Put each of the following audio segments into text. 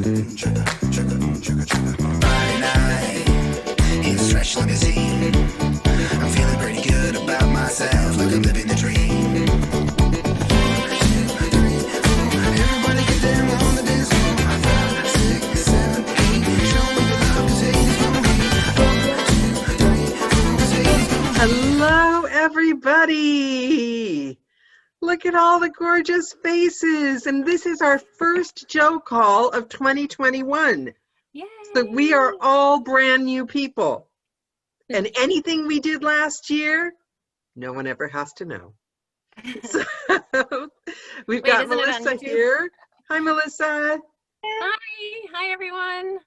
Friday night, in a stretch limousine. I'm feeling pretty good about myself, like I'm living the dream. Everybody get down on the dance floor. 5, 6, 7, 8. Show me the love, 'cause hate is gonna be. 1, 2, 3, 4, 'cause hate is gonna be. Hello, everybody. Look at all the gorgeous faces. And this is our first Joe call of 2021. Yay. So we are all brand new people. And anything we did last year, no one ever has to know. So we've got isn't it on Melissa YouTube? here. Hi, Melissa. Hi everyone.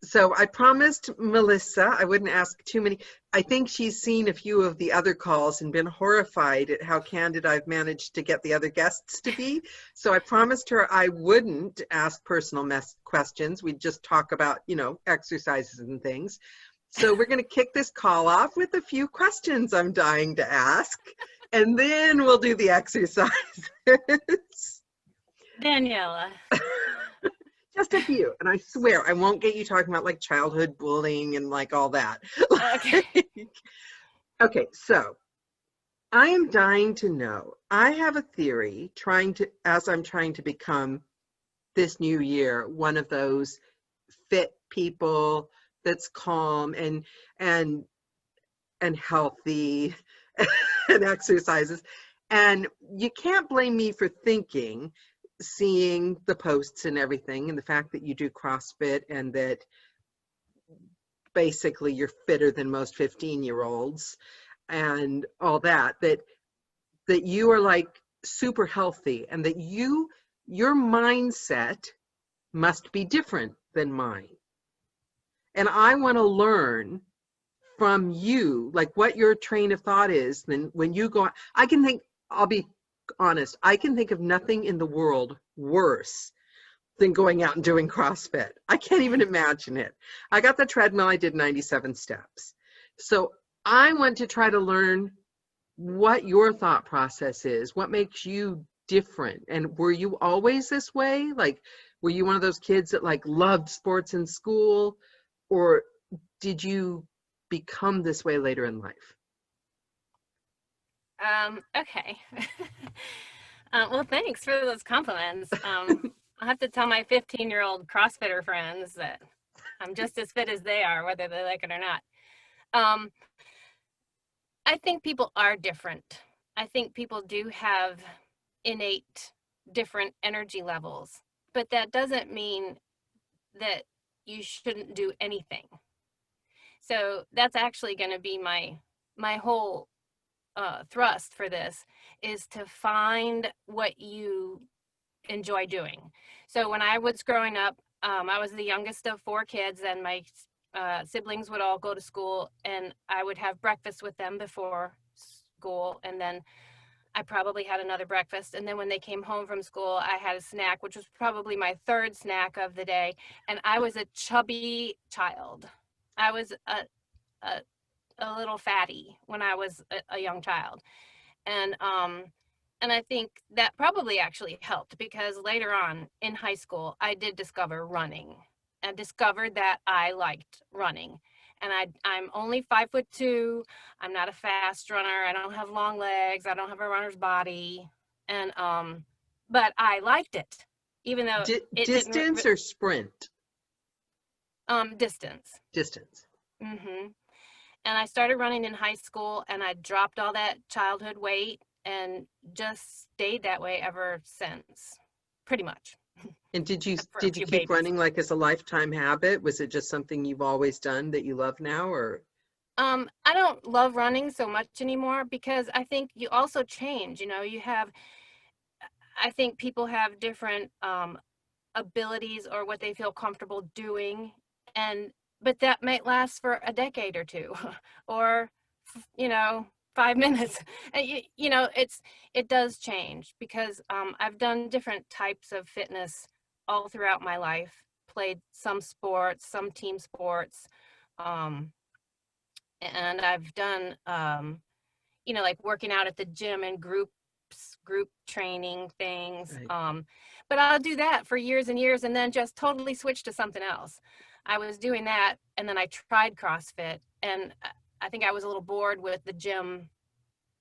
So I promised Melissa I wouldn't ask too many. I think she's seen a few of the other calls and been horrified at how candid I've managed to get the other guests to be. So I promised her I wouldn't ask personal questions. We'd just talk about, exercises and things. So we're going to kick this call off with a few questions I'm dying to ask, and then we'll do the exercises. Daniela. Just a few, and I swear I won't get you talking about like childhood bullying and like all that. Okay. Okay, so I am dying to know. I have a theory as I'm trying to become this new year one of those fit people that's calm and healthy and exercises. And you can't blame me for seeing the posts and everything, and the fact that you do CrossFit and that basically you're fitter than most 15-year-olds and all that you are like super healthy, and that your mindset must be different than mine. And I want to learn from you, like what your train of thought is. Then when you go, I'll be honest, I can think of nothing in the world worse than going out and doing CrossFit. I can't even imagine it. I got the treadmill, I did 97 steps. So I want to try to learn what your thought process is, what makes you different. And were you always this way? Like, were you one of those kids that like loved sports in school, or did you become this way later in life? Okay. Well, thanks for those compliments. I'll have to tell my 15-year-old CrossFitter friends that I'm just as fit as they are, whether they like it or not. I think people are different. I think people do have innate different energy levels, but that doesn't mean that you shouldn't do anything. So that's actually going to be my whole thrust for this, is to find what you enjoy doing. So when I was growing up, I was the youngest of 4 kids, and my siblings would all go to school, and I would have breakfast with them before school, and then I probably had another breakfast, and then when they came home from school, I had a snack, which was probably my 3rd snack of the day, and I was a chubby child. I was a little fatty when I was a young child. And I think that probably actually helped, because later on in high school, I did discover running, and discovered that I liked running. And I'm only 5'2". I'm not a fast runner. I don't have long legs. I don't have a runner's body. And but I liked it, even though Distance or sprint? Distance. Distance. Mm-hmm. And I started running in high school, and I dropped all that childhood weight and just stayed that way ever since, pretty much. And did you keep babies. running like as a lifetime habit? Was it just something you've always done that you love now, or? I don't love running so much anymore, because I think you also change. I think people have different abilities, or what they feel comfortable doing, but that might last for a decade or two, or 5 minutes. It does change, because I've done different types of fitness all throughout my life, played some sports, some team sports, and I've done like working out at the gym and group training things. Right. but I'll do that for years and years and then just totally switch to something else. I was doing that, and then I tried CrossFit, and I think I was a little bored with the gym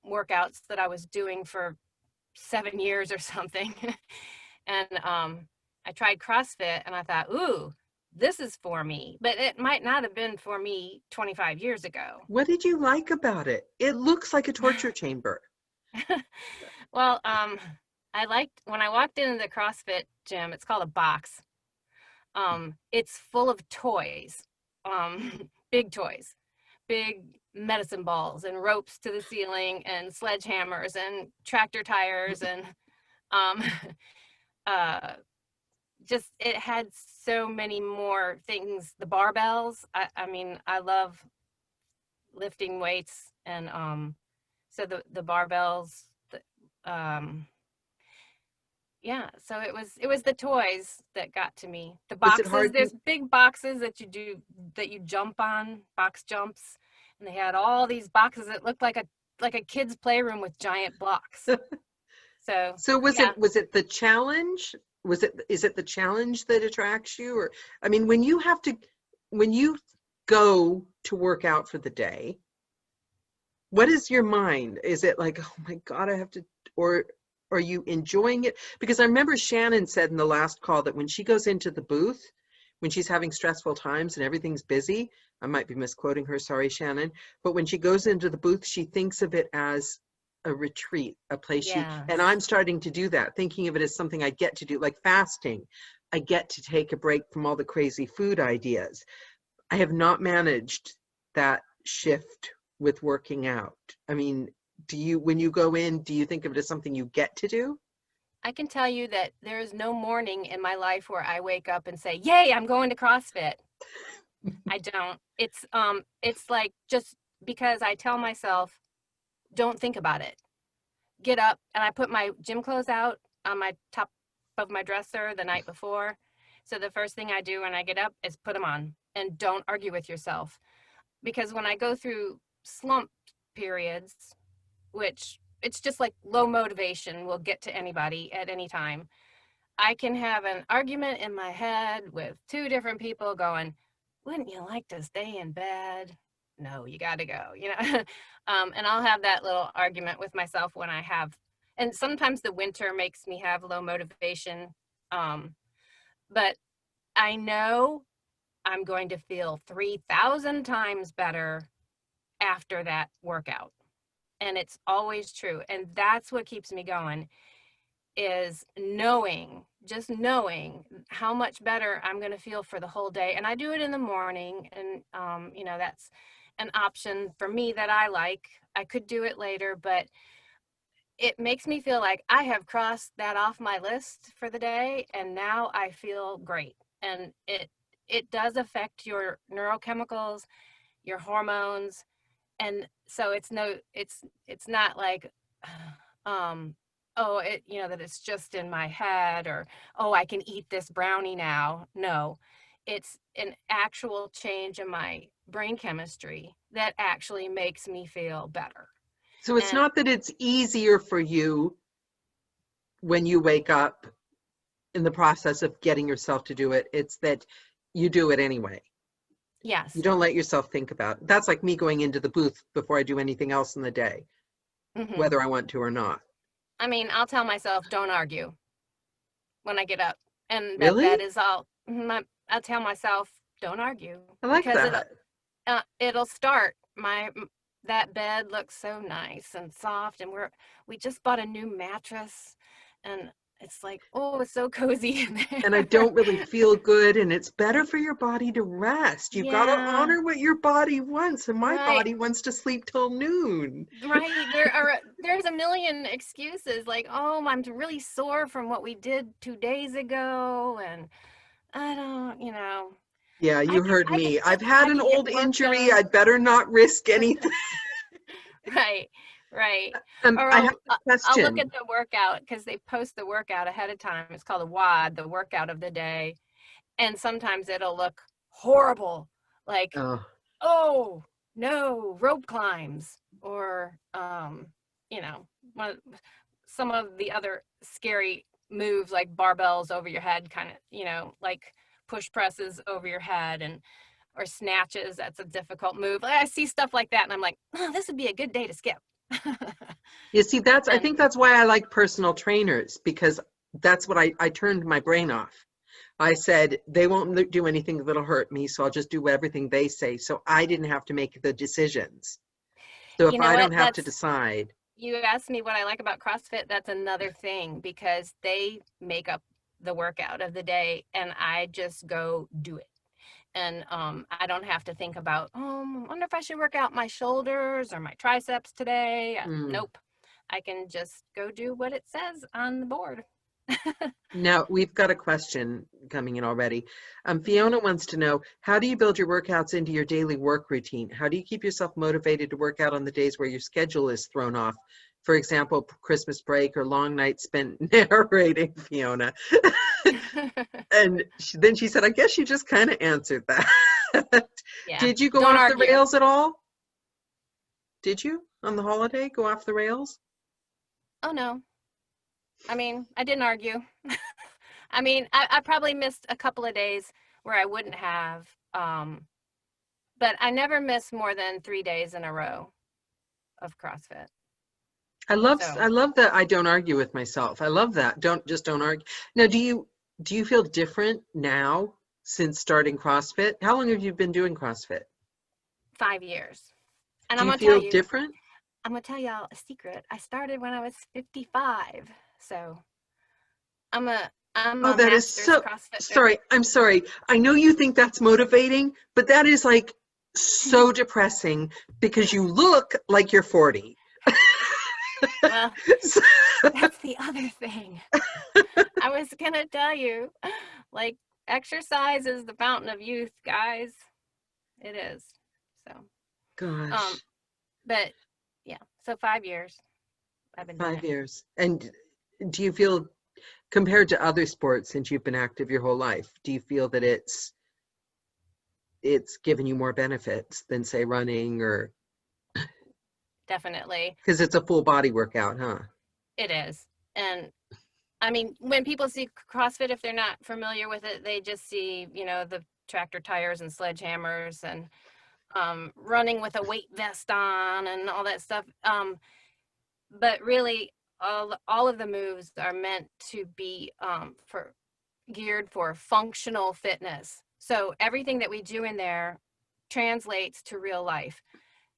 workouts that I was doing for 7 years or something. And I tried CrossFit, and I thought, ooh, this is for me. But it might not have been for me 25 years ago. What did you like about it? It looks like a torture chamber. Well, I liked when I walked into the CrossFit gym. It's called a box. It's full of toys, big toys, big medicine balls and ropes to the ceiling and sledgehammers and tractor tires and um, just it had so many more things. The barbells. I mean, I love lifting weights, and so the barbells. Yeah, so it was the toys that got to me. The Was it boxes, hard? there's big boxes that you jump on, box jumps, and they had all these boxes that looked like a kid's playroom with giant blocks. So Was yeah. it the challenge? Is it the challenge that attracts you? Or, I mean, when you go to work out for the day, what is your mind? Is it like, oh my God, I have to, or are you enjoying it? Because I remember Shannon said in the last call that when she goes into the booth, when she's having stressful times and everything's busy, I might be misquoting her, sorry, Shannon, but when she goes into the booth, she thinks of it as a retreat, a place and Yes. I'm starting to do that, thinking of it as something I get to do, like fasting. I get to take a break from all the crazy food ideas. I have not managed that shift with working out. I mean, when you go in, do you think of it as something you get to do? I can tell you that there is no morning in my life where I wake up and say, "Yay, I'm going to CrossFit." I don't. It's like just because I tell myself, don't think about it. Get up, and I put my gym clothes out on my top of my dresser the night before. So the first thing I do when I get up is put them on, and don't argue with yourself. Because when I go through slump periods, which it's just like low motivation will get to anybody at any time, I can have an argument in my head with two different people going, wouldn't you like to stay in bed? No, you got to go, you know. And I'll have that little argument with myself when I have, and sometimes the winter makes me have low motivation. But I know I'm going to feel 3,000 times better after that workout. And it's always true. And that's what keeps me going, is just knowing how much better I'm going to feel for the whole day. And I do it in the morning. And, that's an option for me that I like. I could do it later, but it makes me feel like I have crossed that off my list for the day. And now I feel great. And it does affect your neurochemicals, your hormones. And so it's not like, that it's just in my head, or, oh, I can eat this brownie now. No, it's an actual change in my brain chemistry that actually makes me feel better. So it's And not that it's easier for you when you wake up in the process of getting yourself to do it. It's that you do it anyway. yes. You don't let yourself think about it. That's like me going into the booth before I do anything else in the day, Mhm. whether I want to or not. I mean, I'll tell myself, don't argue when I get up. And Really? that is all. I'll tell myself, don't argue. I like Because that. it'll start. That bed looks so nice and soft, and we just bought a new mattress, and it's like, oh, it's so cozy in there. And I don't really feel good, and it's better for your body to rest. You've got to Yeah, honor what your body wants, and my right, body wants to sleep till noon. right. There's a million excuses, like, oh, I'm really sore from what we did 2 days ago, and I don't, Yeah, you heard I could me. I've had I an could get old work injury. done. I'd better not risk anything. Right, right. Or I have a I'll look question. at the workout because they post the workout ahead of time. It's called a WOD, the workout of the day. And sometimes it'll look horrible, like, Oh, oh no, rope climbs, or one, some of the other scary moves like barbells over your head, kind of, you know, like push presses over your head, and or snatches. That's a difficult move. I see stuff like that and I'm like, oh, this would be a good day to skip. You see, I And think that's why I like personal trainers, because that's what I turned my brain off. I said, they won't do anything that'll hurt me, so I'll just do everything they say. So I didn't have to make the decisions. So if you know I what? don't have to decide. You asked me what I like about CrossFit. That's another thing, because they make up the workout of the day and I just go do it. And I don't have to think about, I wonder if I should work out my shoulders or my triceps today. Mm. Nope. I can just go do what it says on the board. Now, we've got a question coming in already. Fiona wants to know, how do you build your workouts into your daily work routine? How do you keep yourself motivated to work out on the days where your schedule is thrown off? For example, Christmas break or long nights spent narrating, Fiona. And then she said, I guess you just kind of answered that. Yeah. Did you go Don't off argue. the rails at all? Did you, on the holiday, go off the rails? Oh, no. I mean, I didn't argue. I mean, I probably missed a couple of days where I wouldn't have, but I never missed more than 3 days in a row of CrossFit. I love So- that I don't argue with myself. I love that. Don't argue. Now, do you feel different now since starting CrossFit? How long have you been doing CrossFit? 5 years. And Do I'm you gonna tell feel you, different? I'm gonna tell y'all a secret. I started when I was 55, so I'm a Oh, that is master's so, CrossFitter. sorry. I'm sorry. I know you think that's motivating, but that is like so depressing because you look like you're 40. Well, So- that's the other thing. I was gonna tell you, like, exercise is the fountain of youth, guys. It is. So, Gosh, but yeah, so 5 years I've been doing 5 it. years. And do you feel, compared to other sports, since you've been active your whole life, do you feel that it's given you more benefits than, say, running, or Definitely. because it's a full body workout, huh? It is. And I mean, when people see CrossFit, if they're not familiar with it, they just see, you know, the tractor tires and sledgehammers and running with a weight vest on and all that stuff. But really, all of the moves are meant to be geared for functional fitness. So everything that we do in there translates to real life.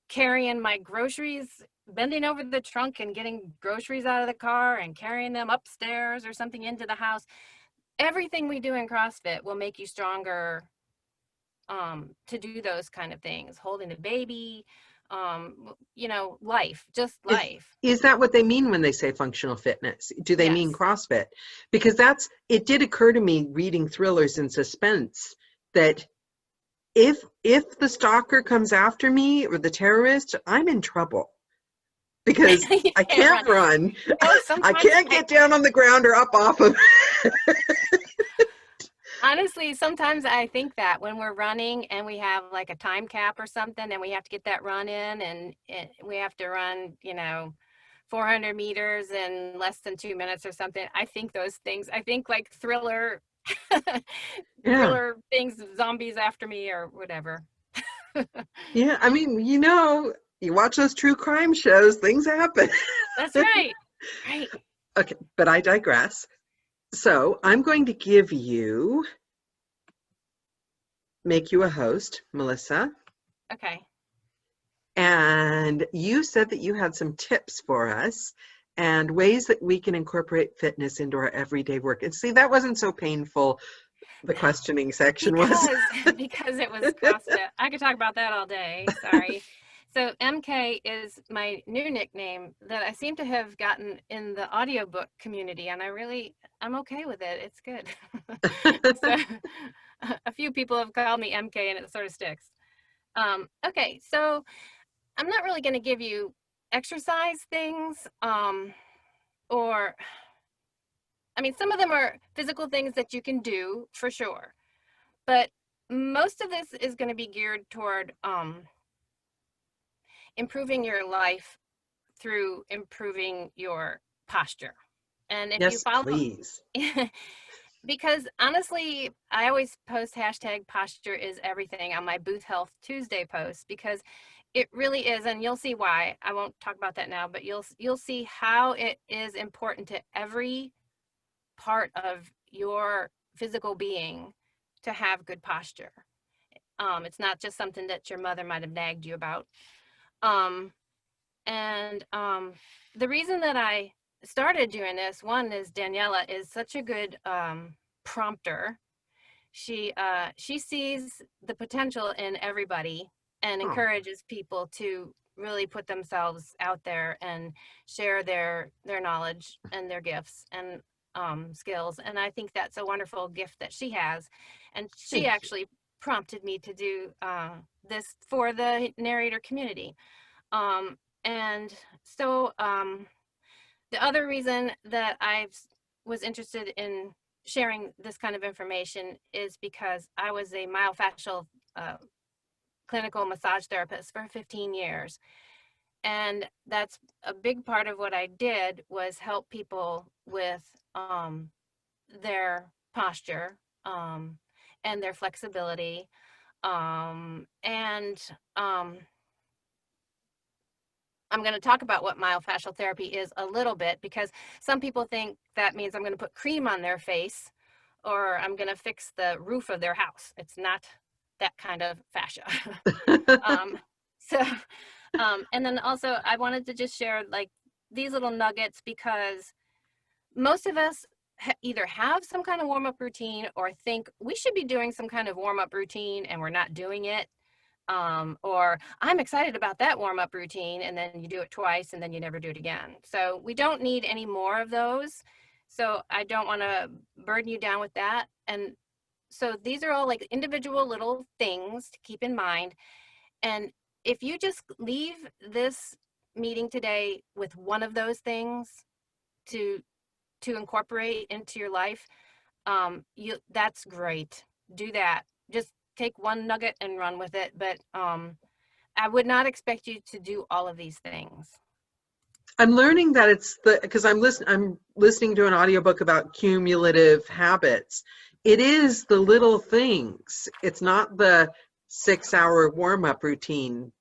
Carrying my groceries, bending over the trunk and getting groceries out of the car and carrying them upstairs or something into the house. Everything we do in CrossFit will make you stronger to do those kind of things. Holding a baby, you know, just life. Is that what they mean when they say functional fitness? Do they mean Yes. CrossFit? Because it did occur to me reading thrillers and suspense that if the stalker comes after me or the terrorist, I'm in trouble because You I can't run. No, I sometimes can't get down on the ground or up off of honestly, sometimes I think that when we're running and we have like a time cap or something and we have to get that run in and we have to run, you know, 400 meters in less than 2 minutes or something. I think those things, I think like thriller, thriller things, zombies after me or whatever. Yeah, I mean, you know, you watch those true crime shows, things happen. That's right. Right. Okay, but I digress. So I'm going to make you a host, Melissa. Okay. And you said that you had some tips for us and ways that we can incorporate fitness into our everyday work. And see, that wasn't so painful, the questioning section was. Because it was CrossFit. I could talk about that all day. Sorry. So MK is my new nickname that I seem to have gotten in the audiobook community, and I'm okay with it. It's good. So, a few people have called me MK and it sort of sticks. Okay, so I'm not really going to give you exercise things, or, I mean, some of them are physical things that you can do for sure, but most of this is going to be geared toward improving your life through improving your posture And if you Yes, follow, please. because honestly, I always post hashtag posture is everything on my Booth Health Tuesday post, because it really is, and you'll see why. I won't talk about that now, but you'll see how it is important to every part of your physical being to have good posture. It's not just something that your mother might have nagged you about. And the reason that I started doing this, one is Daniela is such a good prompter. She sees the potential in everybody and Oh, encourages people to really put themselves out there and share their knowledge and their gifts and skills. And I think that's a wonderful gift that she has. And she thank you. actually prompted me to do this for the narrator community. And so the other reason that I was interested in sharing this kind of information is because I was a myofascial clinical massage therapist for 15 years. And that's a big part of what I did, was help people with their posture and their flexibility. And I'm going to talk about what myofascial therapy is a little bit, because some people think that means I'm going to put cream on their face or I'm going to fix the roof of their house. It's not that kind of fascia. um, so, and then also I wanted to just share like these little nuggets, because most of us either have some kind of warm-up routine or think we should be doing some kind of warm-up routine and we're not doing it. Or I'm excited about that warm-up routine, and then you do it twice and then you never do it again. So we don't need any more of those. So I don't want to burden you down with that. And so these are all like individual little things to keep in mind. And if you just leave this meeting today with one of those things to incorporate into your life, that's great. Do that. Just take one nugget and run with it. But I would not expect you to do all of these things. I'm learning that it's because I'm listening to an audiobook about cumulative habits. It is the little things. It's not the 6-hour warm-up routine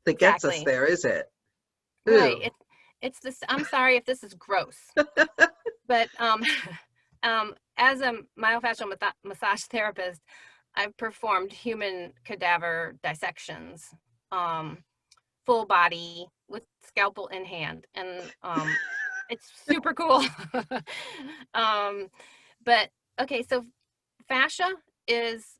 that gets us Exactly. there, is it? Right. Ooh. It's this. I'm sorry if this is gross, but as a myofascial massage therapist, I've performed human cadaver dissections, full body with scalpel in hand, and it's super cool. But okay, so fascia is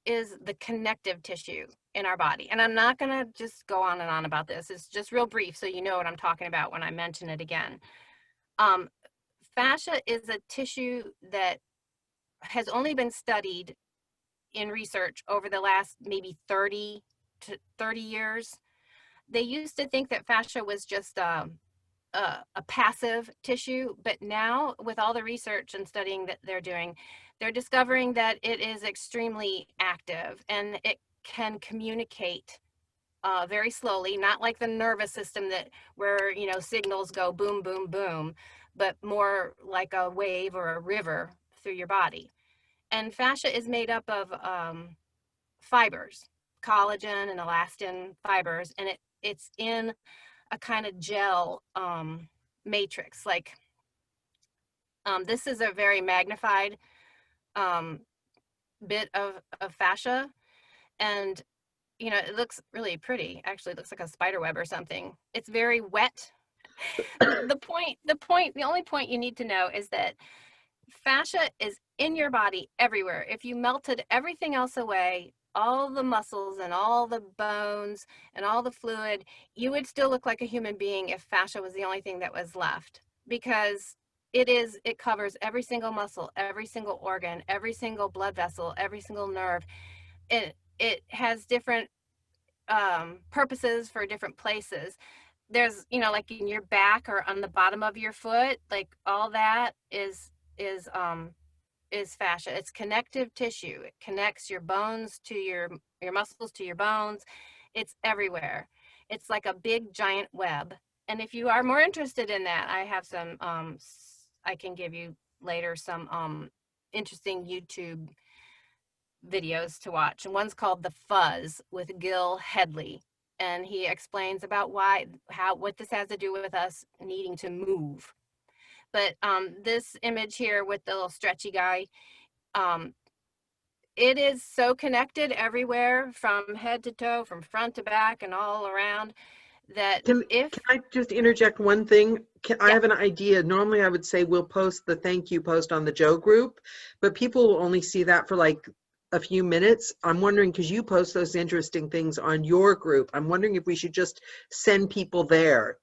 the connective tissue in our body, and I'm not going to just go on and on about this. It's just real brief, so you know what I'm talking about when I mention it again. Fascia is a tissue that has only been studied in research over the last maybe 30 to 30 years. They used to think that fascia was just a passive tissue, but now with all the research and studying that they're doing, they're discovering that it is extremely active and it can communicate very slowly, not like the nervous system where signals go boom, boom, boom, but more like a wave or a river through your body. And fascia is made up of fibers, collagen and elastin fibers, and it's in a kind of gel matrix. Like this is a very magnified bit of fascia, and it looks really pretty. Actually, it looks like a spider web or something. It's very wet. The only point you need to know is that fascia is in your body everywhere. If you melted everything else away, all the muscles and all the bones and all the fluid, you would still look like a human being if fascia was the only thing that was left, because it covers every single muscle, every single organ, every single blood vessel, every single nerve. It has different purposes for different places. There's like in your back or on the bottom of your foot, like all that is fascia. It's connective tissue. It connects your bones to your muscles to your bones. It's everywhere. It's like a big giant web. And if you are more interested in that, I have some, I can give you later some interesting YouTube videos to watch. And one's called The Fuzz with Gil Headley. And he explains about what this has to do with us needing to move. But this image here with the little stretchy guy, it is so connected everywhere from head to toe, from front to back and all around, that Can I just interject one thing? I have an idea. Normally I would say we'll post the thank you post on the Joe group, but people will only see that for like a few minutes. I'm wondering, because you post those interesting things on your group, I'm wondering if we should just send people there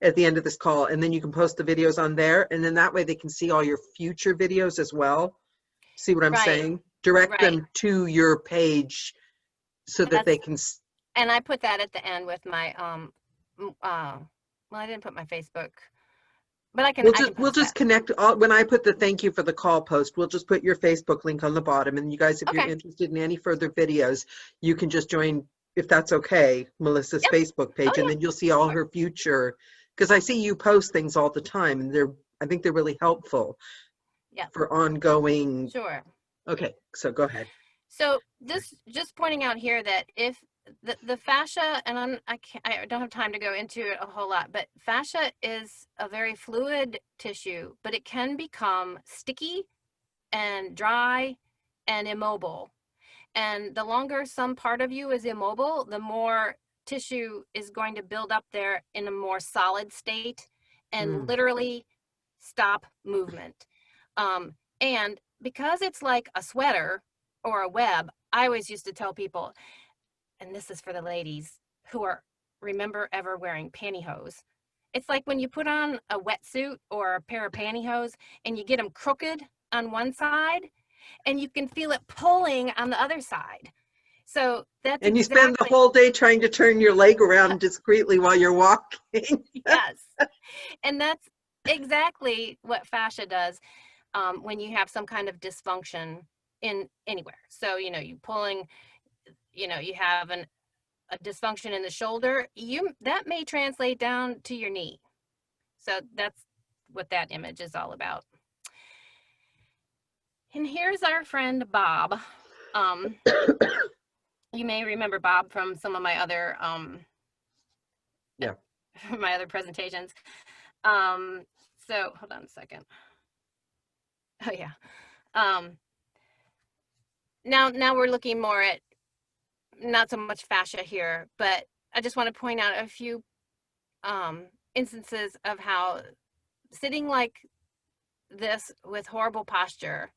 at the end of this call, and then you can post the videos on there, and then that way they can see all your future videos as well. See what I'm saying? Direct them to your page so that they can. And I put that at the end with my well, I didn't put my Facebook, but I can. We'll just connect. When I put the thank you for the call post, we'll just put your Facebook link on the bottom, and you guys, if you're interested in any further videos, you can just join, if that's okay, Melissa's Facebook page, and then you'll see all her future. Because I see you post things all the time, and I think they're really helpful for ongoing. Sure. Okay, so go ahead. So this, just pointing out here that if the fascia, and I don't have time to go into it a whole lot, but fascia is a very fluid tissue, but it can become sticky and dry and immobile. And the longer some part of you is immobile, the more tissue is going to build up there in a more solid state and literally stop movement. And because it's like a sweater or a web, I always used to tell people, and this is for the ladies who remember ever wearing pantyhose. It's like when you put on a wetsuit or a pair of pantyhose and you get them crooked on one side and you can feel it pulling on the other side. So that's and you spend the whole day trying to turn your leg around discreetly while you're walking. Yes. And that's exactly what fascia does when you have some kind of dysfunction in anywhere. So, you have a dysfunction in the shoulder, that may translate down to your knee. So that's what that image is all about. And here's our friend Bob. You may remember Bob from some of my other my other presentations. So hold on a second. Oh yeah. Now we're looking more at not so much fascia here, but I just want to point out a few instances of how sitting like this with horrible posture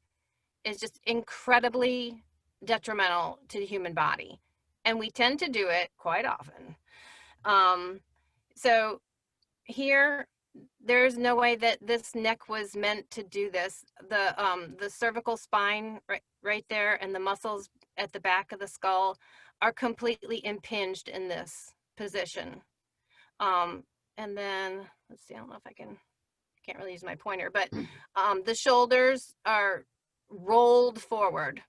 is just incredibly detrimental to the human body. And we tend to do it quite often. So here, there's no way that this neck was meant to do this. The cervical spine right there and the muscles at the back of the skull are completely impinged in this position. And then, let's see, I don't know if I can't really use my pointer, but the shoulders are rolled forward.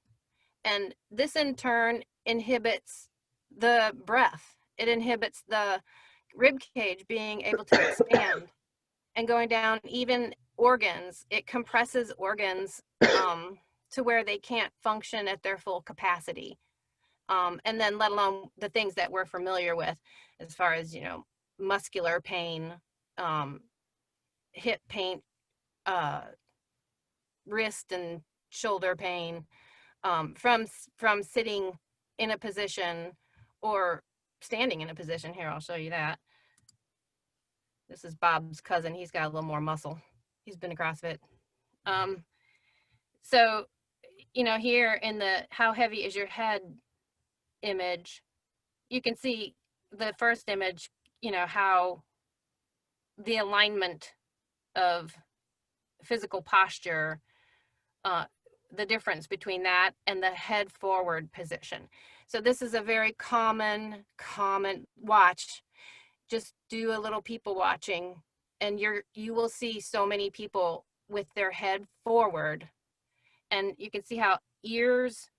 And this in turn inhibits the breath. It inhibits the rib cage being able to expand and going down even organs. It compresses organs to where they can't function at their full capacity. And then let alone the things that we're familiar with as far as, muscular pain, hip pain, wrist and shoulder pain, from sitting in a position or standing in a position. Here, I'll show you that. This is Bob's cousin. He's got a little more muscle. He's been to CrossFit. So, here in the how heavy is your head image, you can see the first image, how the alignment of physical posture, the difference between that and the head forward position. So this is a very common watch. Just do a little people watching and you will see so many people with their head forward, and you can see how ears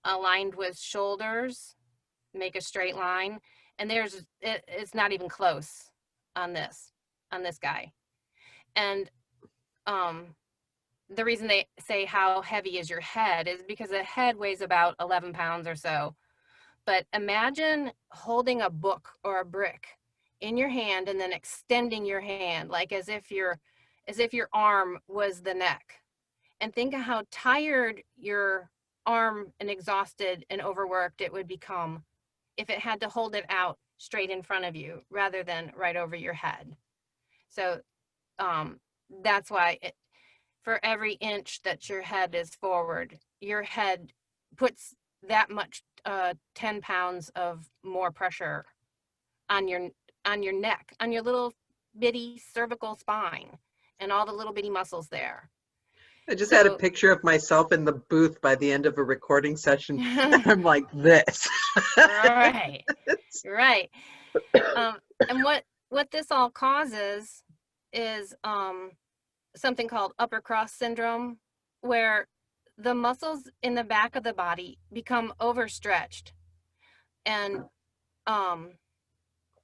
aligned with shoulders make a straight line, and it's not even close. on this guy. And the reason they say how heavy is your head is because the head weighs about 11 pounds or so. But imagine holding a book or a brick in your hand and then extending your hand, like as if your arm was the neck. And think of how tired your arm and exhausted and overworked it would become if it had to hold it out straight in front of you rather than right over your head. So that's why for every inch that your head is forward, your head puts that much 10 pounds of more pressure on your neck, on your little bitty cervical spine and all the little bitty muscles there. I just had a picture of myself in the booth by the end of a recording session. I'm like this. Right. And what this all causes is something called upper cross syndrome, where the muscles in the back of the body become overstretched, and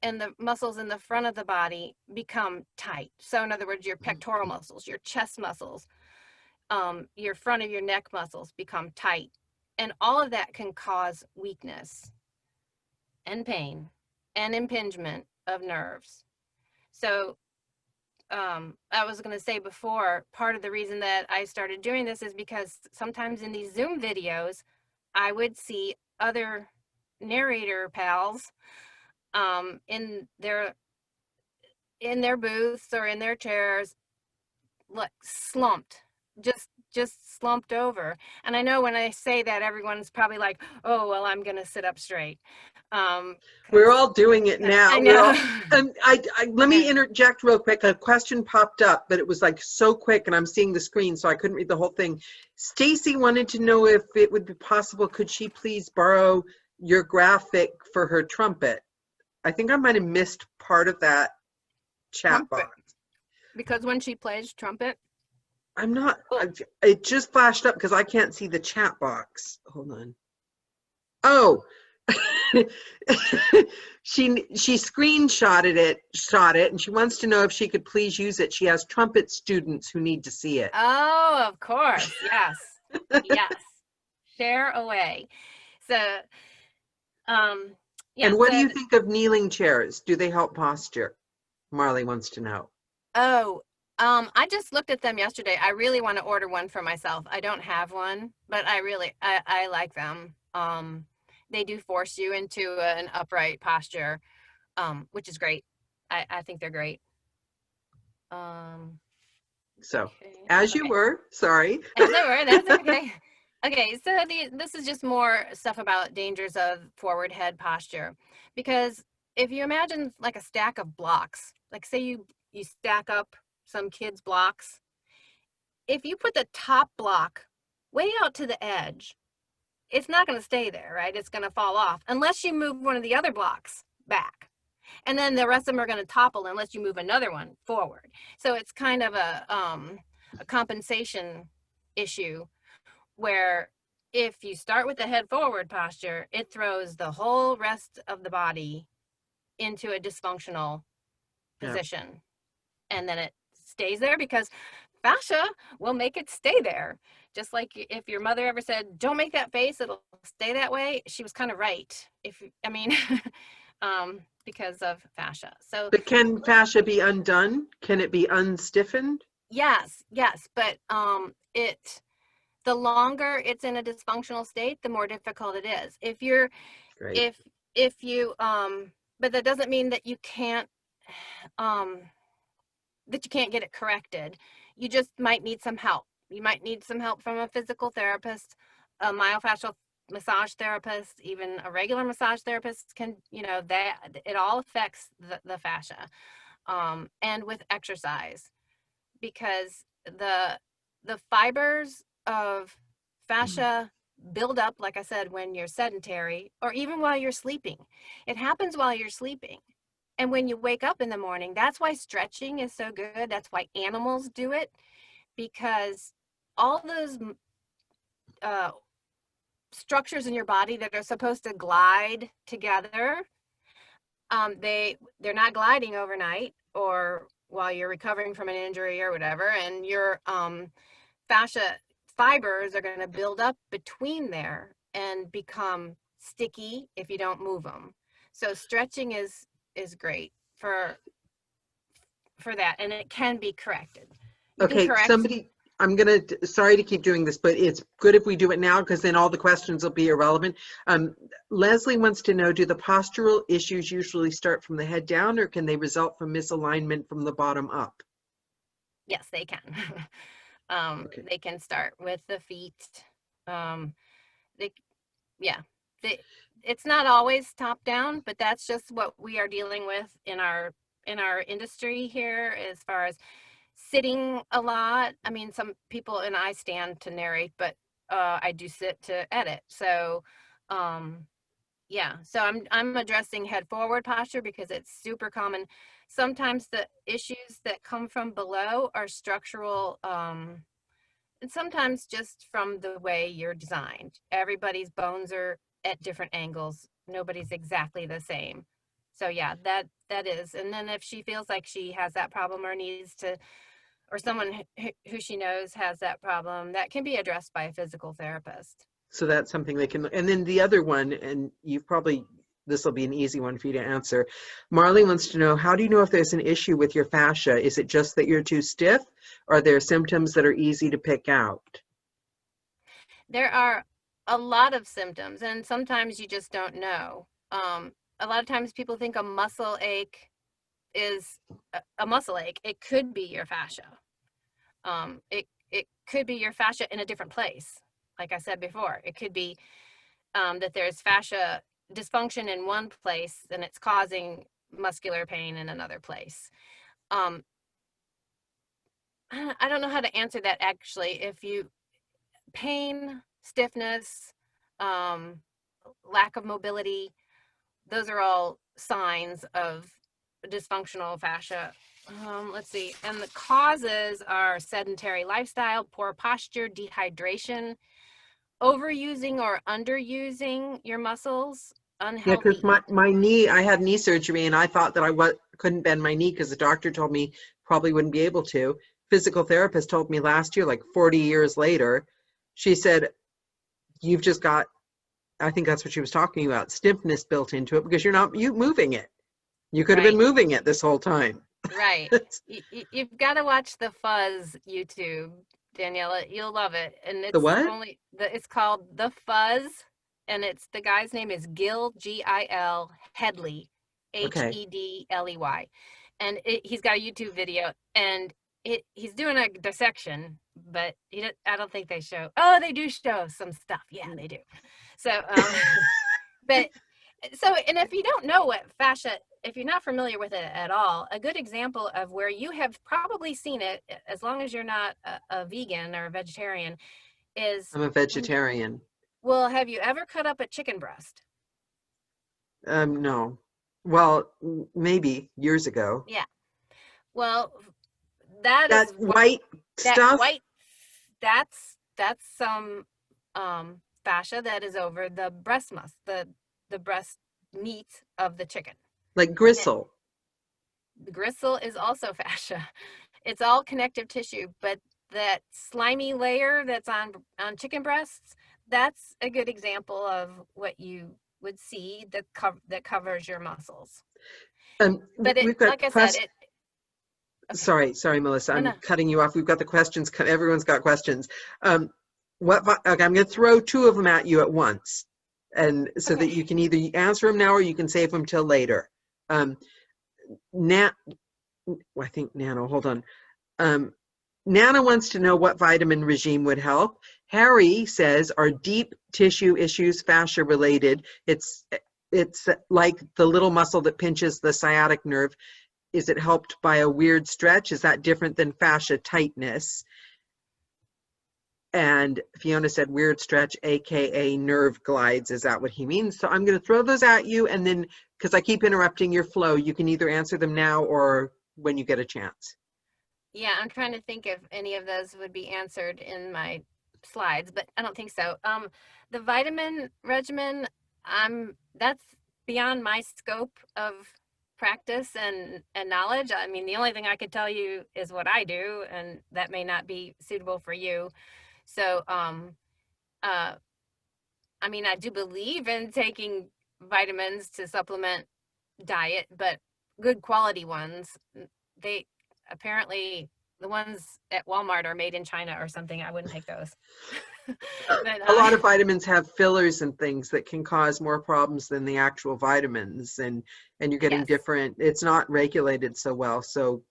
the muscles in the front of the body become tight. So in other words, your pectoral muscles, your chest muscles, your front of your neck muscles become tight. And all of that can cause weakness and pain and impingement of nerves. So I was going to say before, part of the reason that I started doing this is because sometimes in these Zoom videos, I would see other narrator pals in their booths or in their chairs, like slumped, just slumped over. And I know when I say that, everyone's probably like, oh, well, I'm going to sit up straight. We're all doing it now. I know. And let me interject real quick. A question popped up, but it was like so quick, and I'm seeing the screen, so I couldn't read the whole thing. Stacy wanted to know if it would be possible, could she please borrow your graphic for her trumpet? I think I might have missed part of that chat box. Because when she plays trumpet, I'm not, it just flashed up because I can't see the chat box. Hold on. Oh, she screenshotted it, and she wants to know if she could please use it. She has trumpet students who need to see it. Oh, of course. Yes. Yes. Share away. So, yeah. And what do you think of kneeling chairs? Do they help posture? Marley wants to know. Oh, I just looked at them yesterday. I really want to order one for myself. I don't have one, but I like them. They do force you into an upright posture, which is great. I think they're great. So, Okay. as you were, sorry. As I were, that's okay. Okay, so this is just more stuff about dangers of forward head posture. Because if you imagine like a stack of blocks, like say you stack up some kids' blocks, if you put the top block way out to the edge, it's not going to stay there, right? It's going to fall off unless you move one of the other blocks back. And then the rest of them are going to topple unless you move another one forward. So it's kind of a compensation issue where if you start with the head forward posture, it throws the whole rest of the body into a dysfunctional position. And then it stays there because fascia will make it stay there. Just like if your mother ever said, don't make that face, it'll stay that way. She was kind of right. Because of fascia. So, but can fascia be undone? Can it be unstiffened? Yes. But the longer it's in a dysfunctional state, the more difficult it is. If you but that doesn't mean that you can't get it corrected. You just might need some help. You might need some help from a physical therapist, a myofascial massage therapist, even a regular massage therapist can, that it all affects the fascia, and with exercise, because the fibers of fascia build up, like I said, when you're sedentary or even while you're sleeping. It happens while you're sleeping. And when you wake up in the morning, that's why stretching is so good. That's why animals do it, because all those structures in your body that are supposed to glide together they're not gliding overnight or while you're recovering from an injury or whatever, and your fascia fibers are going to build up between there and become sticky if you don't move them. So stretching is great for that, and it can be corrected. You can Okay, correct. somebody, sorry to keep doing this, but it's good if we do it now because then all the questions will be irrelevant. Leslie wants to know, do the postural issues usually start from the head down, or can they result from misalignment from the bottom up? Yes, they can. Okay. They can start with the feet. They, yeah, it's not always top down, but that's just what we are dealing with in our industry here, as far as sitting a lot. I mean, some people, and I stand to narrate, but I do sit to edit. So yeah, so I'm addressing head forward posture because it's super common. Sometimes the issues that come from below are structural, and sometimes just from the way you're designed. Everybody's bones are at different angles. Nobody's exactly the same. So yeah, that is. And then if she feels like she has that problem or needs to, or someone who she knows has that problem, that can be addressed by a physical therapist. So that's something they can, and then the other one, and you've probably, this will be an easy one for you to answer. Marley wants to know, how do you know if there's an issue with your fascia? Is it just that you're too stiff? Or are there symptoms that are easy to pick out? There are a lot of symptoms, and sometimes you just don't know. A lot of times people think a muscle ache is a muscle ache. It could be your fascia. It could be your fascia in a different place. Like I said before, it could be that there's fascia dysfunction in one place and it's causing muscular pain in another place. I don't know how to answer that actually. If you pain, stiffness, lack of mobility, those are all signs of dysfunctional fascia. Let's see. And the causes are sedentary lifestyle, poor posture, dehydration, overusing or underusing your muscles, Yeah, unhealthy because my knee, I had knee surgery and I thought that I couldn't bend my knee because the doctor told me probably wouldn't be able to. Physical therapist told me last year, like 40 years later, she said, you've just got, I think that's what she was talking about, stiffness built into it because you're not moving it. You could have been right, moving it this whole time. right. You've got to watch the Fuzz YouTube, Daniela. You'll love it. And The it's what? it's called The Fuzz, and it's the guy's name is Gil, Gil Hedley, Okay. Hedley, and he's got a YouTube video, and he's doing a dissection, but I don't think they show. Oh, they do show some stuff. Yeah, they do. So, but and if you don't know what fascia, if you're not familiar with it at all, a good example of where you have probably seen it, as long as you're not a vegan or a vegetarian, is I'm a vegetarian. well, have you ever cut up a chicken breast? No. Well, maybe years ago. Yeah. Well, that That is what white that stuff, white that's some fascia that is over the breast the breast meat of the chicken. like And gristle. the gristle is also fascia. It's all connective tissue, but that slimy layer that's on chicken breasts, that's a good example of what you would see that covers your muscles. But it, We've got like I said, questions. okay. Sorry, Melissa, No, I'm no. cutting you off. We've got the questions. Everyone's got questions. Okay, I'm going to throw two of them at you at once, and so that Okay. you can either answer them now or you can save them till later. I think Nano. Hold on. Nana wants to know what vitamin regime would help. Harry says, are deep tissue issues fascia related? It's like the little muscle that pinches the sciatic nerve. Is it helped by a weird stretch? Is that different than fascia tightness? And Fiona said weird stretch, AKA nerve glides. Is that what he means? So I'm going to throw those at you. And then, because I keep interrupting your flow, you can either answer them now or when you get a chance. Yeah, I'm trying to think if any of those would be answered in my slides, but I don't think so. The vitamin regimen, that's beyond my scope of practice and knowledge. I mean, the only thing I could tell you is what I do, and that may not be suitable for you. So, I mean, I do believe in taking vitamins to supplement diet, but good quality ones. They apparently, the ones at Walmart are made in China or something. I wouldn't take those. But A lot of vitamins have fillers and things that can cause more problems than the actual vitamins, and you're getting yes, different. It's not regulated so well, so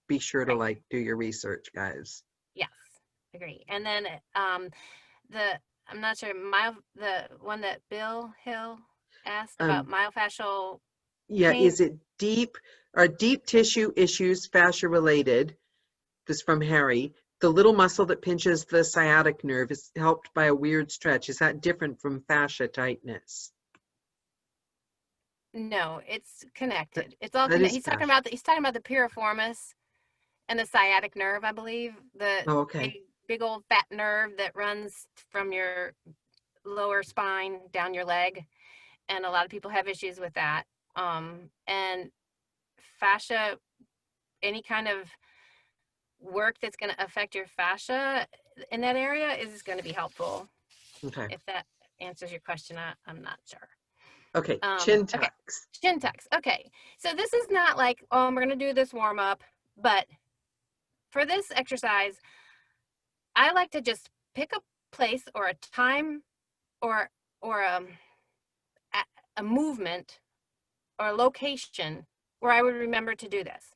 be sure to right. like do your research, guys. Yes, agree. And then the I'm not sure the one that Bill Hill asked about Um, myofascial yeah, pain. is it deep tissue issues fascia related? This from Harry. The little muscle that pinches the sciatic nerve is helped by a weird stretch. Is that different from fascia tightness? No, it's That, connected. It's all that connected. is fascia. He's talking about the piriformis and the sciatic nerve, I believe. The Oh, okay. big old fat nerve that runs from your lower spine down your leg, and a lot of people have issues with that. And fascia, any kind of work that's going to affect your fascia in that area is going to be helpful. Okay. If that answers your question, I'm not sure. Okay. Chin Okay, tucks. shin tucks. Okay, so this is not like, oh, we're going to do this warm up, but for this exercise, I like to just pick a place or a time or a movement or a location where I would remember to do this.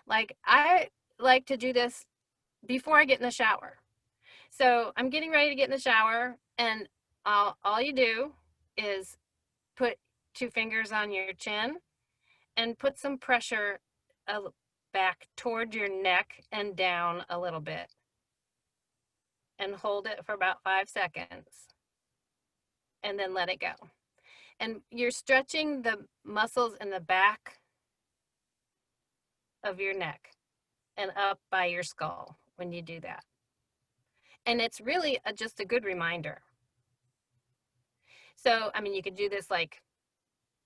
Like I like to do this before I get in the shower. So I'm getting ready to get in the shower, and all you do is put 2 fingers on your chin and put some pressure back toward your neck and down a little bit, and hold it for about 5 seconds, and then let it go. And you're stretching the muscles in the back of your neck and up by your skull when you do that. And it's really just a good reminder. So, I mean, you could do this like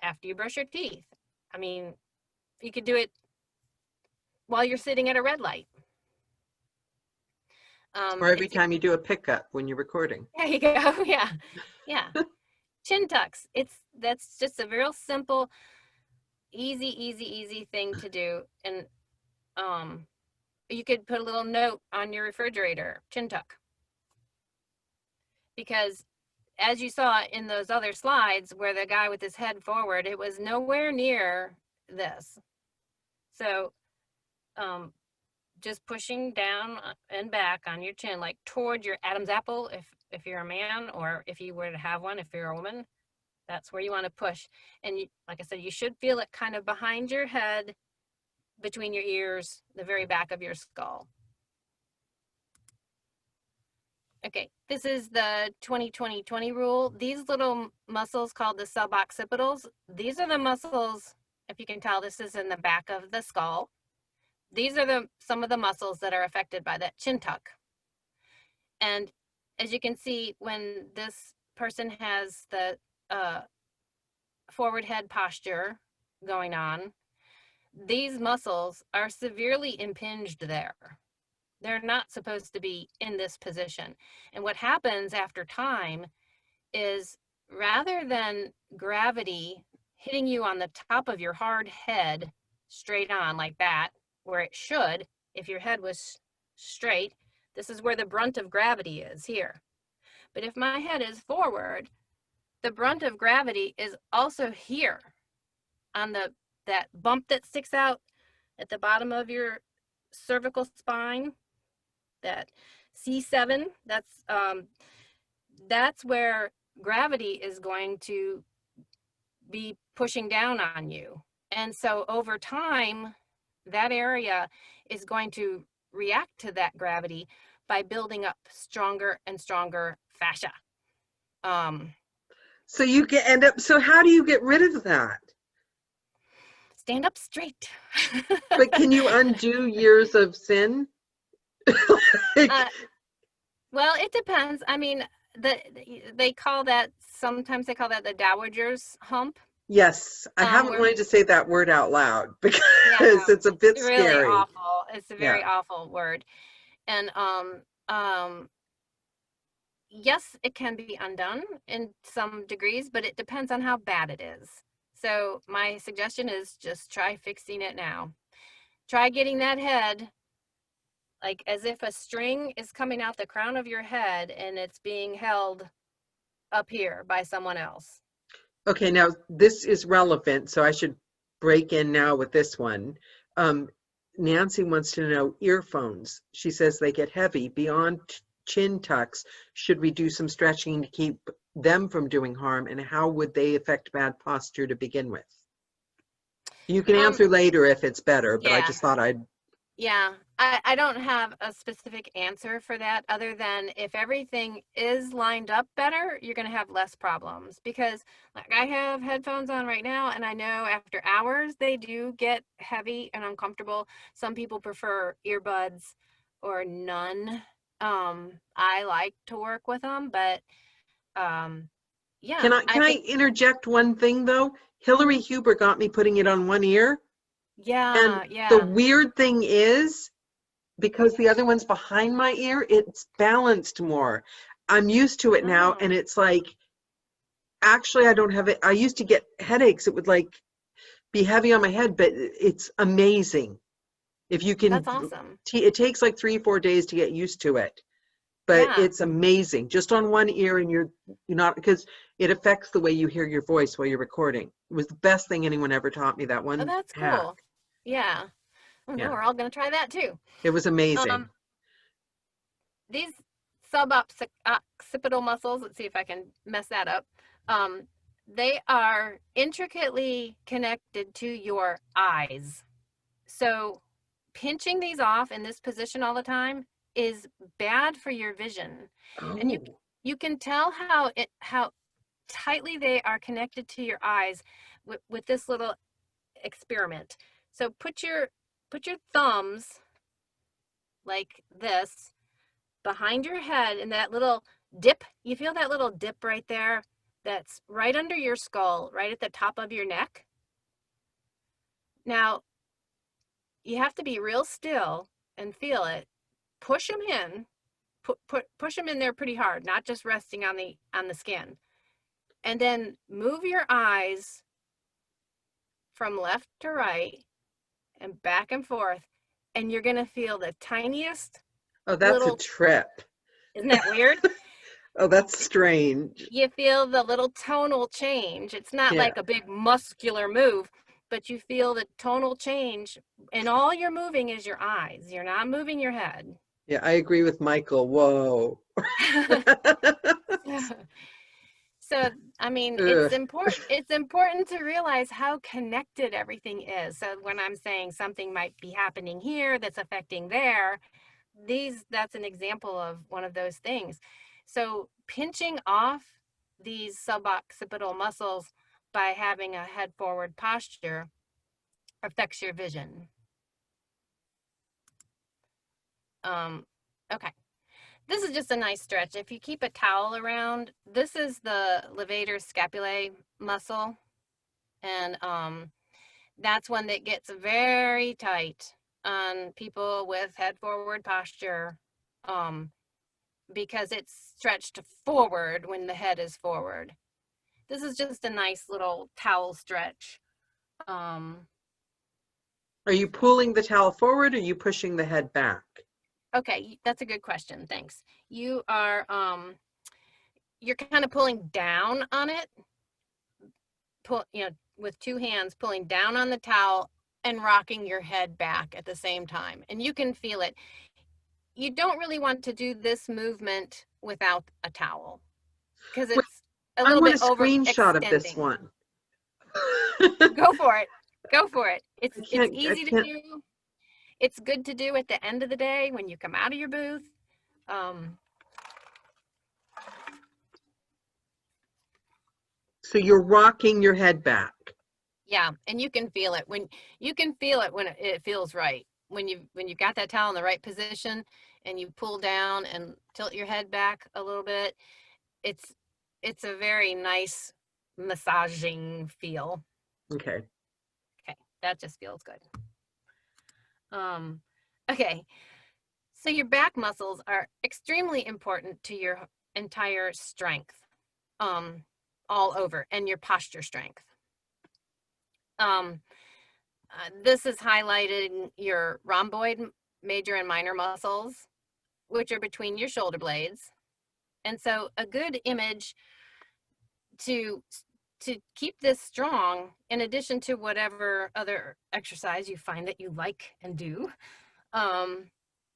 after you brush your teeth. I mean, you could do it while you're sitting at a red light. Or every time you do a pickup when you're recording. There you go. Yeah. Yeah. Chin tucks. That's just a real simple, easy thing to do. And you could put a little note on your refrigerator, chin tuck. Because as you saw in those other slides where the guy with his head forward, it was nowhere near this. So just pushing down and back on your chin, like toward your Adam's apple, if you're a man, or if you were to have one, if you're a woman, that's where you want to push. And you, like I said, you should feel it kind of behind your head, between your ears, the very back of your skull. Okay, this is the 20-20-20 rule. These little muscles called the suboccipitals, these are the muscles, if you can tell, this is in the back of the skull. These are some of the muscles that are affected by that chin tuck. And as you can see, when this person has the forward head posture going on, these muscles are severely impinged there. They're not supposed to be in this position. And what happens after time is, rather than gravity hitting you on the top of your hard head straight on like that, where it should, if your head was straight, this is where the brunt of gravity is here. But if my head is forward, the brunt of gravity is also here on that bump that sticks out at the bottom of your cervical spine, that C7, that's where gravity is going to be pushing down on you. And so over time, that area is going to react to that gravity by building up stronger and stronger fascia. So you end up, so how do you get rid of that? Stand up straight. But can you undo years of sin? Well, it depends. I mean, sometimes they call that the dowager's hump. Yes, I haven't We're wanted to say that word out loud because yeah, it's a bit it's really scary. awful. It's a Yeah. very awful word. And yes, it can be undone in some degrees, but it depends on how bad it is. So my suggestion is just try fixing it now. Try getting that head like as if a string is coming out the crown of your head and it's being held up here by someone else. Okay, now this is relevant, so I should break in now with this one. Nancy wants to know earphones. She says they get heavy beyond chin tucks. Should we do some stretching to keep them from doing harm, and how would they affect bad posture to begin with? You can answer later if it's better, but I Yeah. just thought I'd. Yeah, I don't have a specific answer for that other than if everything is lined up better, you're going to have less problems. Because like I have headphones on right now and I know after hours they do get heavy and uncomfortable. Some people prefer earbuds or none. I like to work with them, but yeah, Can I I think interject one thing though? Hillary Huber got me putting it on one ear, and the yeah. weird thing is, because the other one's behind my ear, it's balanced more. I'm used to it now, Oh, and it's like, actually, I don't have it. I used to get headaches. It would like be heavy on my head, but it's amazing. If you can, that's awesome. it takes like 3 or 4 days to get used to it, but Yeah. it's amazing. Just on one ear, and you're not, because it affects the way you hear your voice while you're recording. It was the best thing anyone ever taught me, that Oh, one that's hack. cool. Yeah. Oh, no, Yeah, we're all going to try that too. it was amazing. Um, these suboccipital muscles, let's see if I can mess that up. They are intricately connected to your eyes. So pinching these off in this position all the time is bad for your vision. And Oh, you can tell how tightly they are connected to your eyes with this little experiment. So put your thumbs like this behind your head and that little dip. You feel that little dip right there? That's right under your skull, right at the top of your neck. Now, you have to be real still and feel it. Push them in. Push them in there pretty hard, not just resting on the skin. And then move your eyes from left to right and back and forth, and you're going to feel the tiniest oh, that's a little, trip. isn't that weird? Oh, that's strange. You feel the little tonal change. It's not Yeah. like a big muscular move, but you feel the tonal change, and all you're moving is your eyes. You're not moving your head. Yeah, I agree with Michael. Whoa. So, I mean, Ugh. it's important to realize how connected everything is. So when I'm saying something might be happening here that's affecting there, that's an example of one of those things. So pinching off these suboccipital muscles by having a head forward posture affects your vision. Okay. This is just a nice stretch. If you keep a towel around, this is the levator scapulae muscle. And that's one that gets very tight on people with head forward posture because it's stretched forward when the head is forward. This is just a nice little towel stretch. Are you pulling the towel forward or are you pushing the head back? Okay, that's a good question. Thanks. You are you're kind of pulling down on it. With two hands pulling down on the towel and rocking your head back at the same time. And you can feel it. You don't really want to do this movement without a towel because Wait, it's a I little want a bit screenshot of this overextending. one. I Go for it. Go for it. It's I easy to can't. do. It's good to do at the end of the day when you come out of your booth. So you're rocking your head back. Yeah, and you can feel it when it feels right. When you got that towel in the right position and you pull down and tilt your head back a little bit, it's a very nice massaging feel. Okay. Okay, that just feels good. Okay, so your back muscles are extremely important to your entire strength, all over, and your posture strength. This is highlighted your rhomboid major and minor muscles, which are between your shoulder blades. And so a good image to keep this strong, in addition to whatever other exercise you find that you like and do,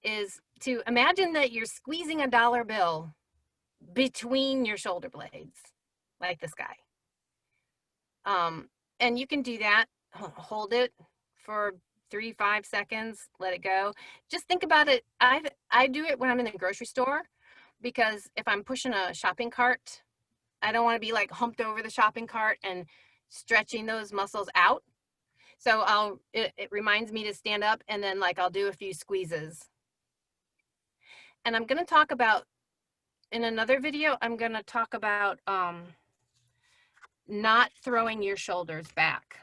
is to imagine that you're squeezing a dollar bill between your shoulder blades, like this guy. And you can do that, hold it for 3-5 seconds, let it go. Just think about it. I do it when I'm in the grocery store, because if I'm pushing a shopping cart, I don't want to be like humped over the shopping cart and stretching those muscles out. So it reminds me to stand up, and then like I'll do a few squeezes. And I'm going to talk about, in another video, I'm going to talk about not throwing your shoulders back.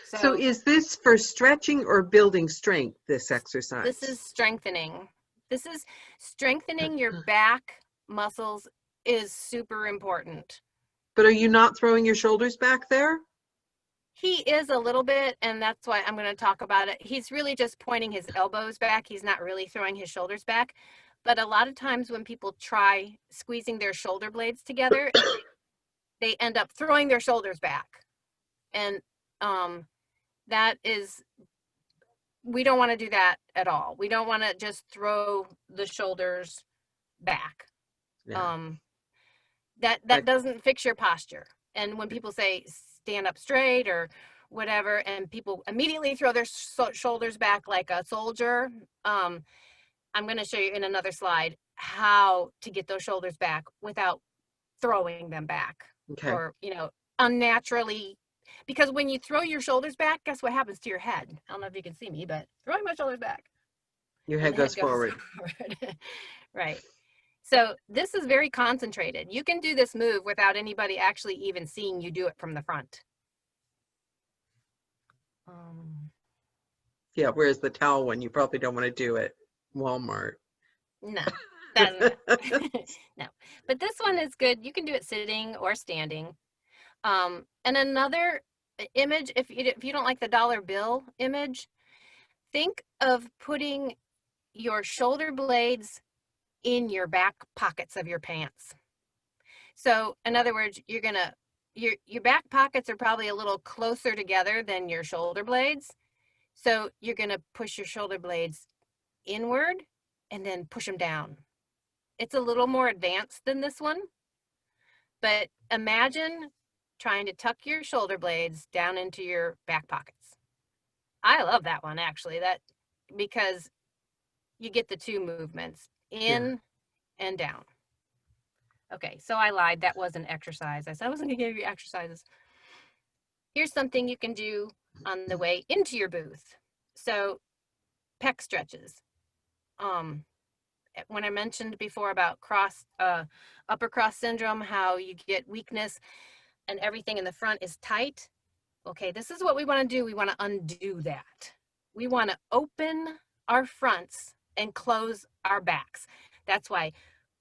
So is this for stretching or building strength, this exercise? This is strengthening. This is strengthening your back muscles is super important. But are you not throwing your shoulders back there? He is a little bit, and that's why I'm going to talk about it. He's really just pointing his elbows back. He's not really throwing his shoulders back. But a lot of times when people try squeezing their shoulder blades together, they end up throwing their shoulders back. And that is, we don't want to do that at all. We don't want to just throw the shoulders back. Yeah. That doesn't fix your posture. And when people say stand up straight or whatever, and people immediately throw their shoulders back like a soldier, I'm going to show you in another slide how to get those shoulders back without throwing them back. Okay. Or, unnaturally. Because when you throw your shoulders back, guess what happens to your head? I don't know if you can see me, but throwing my shoulders back. Your head goes forward. Right. So this is very concentrated. You can do this move without anybody actually even seeing you do it from the front. Yeah, whereas the towel one, you probably don't want to do it. Walmart. No, that's no. But this one is good. You can do it sitting or standing. And another image, if you don't like the dollar bill image, think of putting your shoulder blades in your back pockets of your pants. So in other words, your back pockets are probably a little closer together than your shoulder blades. So you're going to push your shoulder blades inward and then push them down. It's a little more advanced than this one, but imagine trying to tuck your shoulder blades down into your back pockets. I love that one, actually, because you get the two movements, in and down. Okay, so I lied. That was an exercise. I said I wasn't going to give you exercises. Here's something you can do on the way into your booth. So Peck stretches. When I mentioned before about upper cross syndrome, how you get weakness and everything in the front is tight. Okay, this is what we want to do. We want to undo that. We want to open our fronts and close our backs. That's why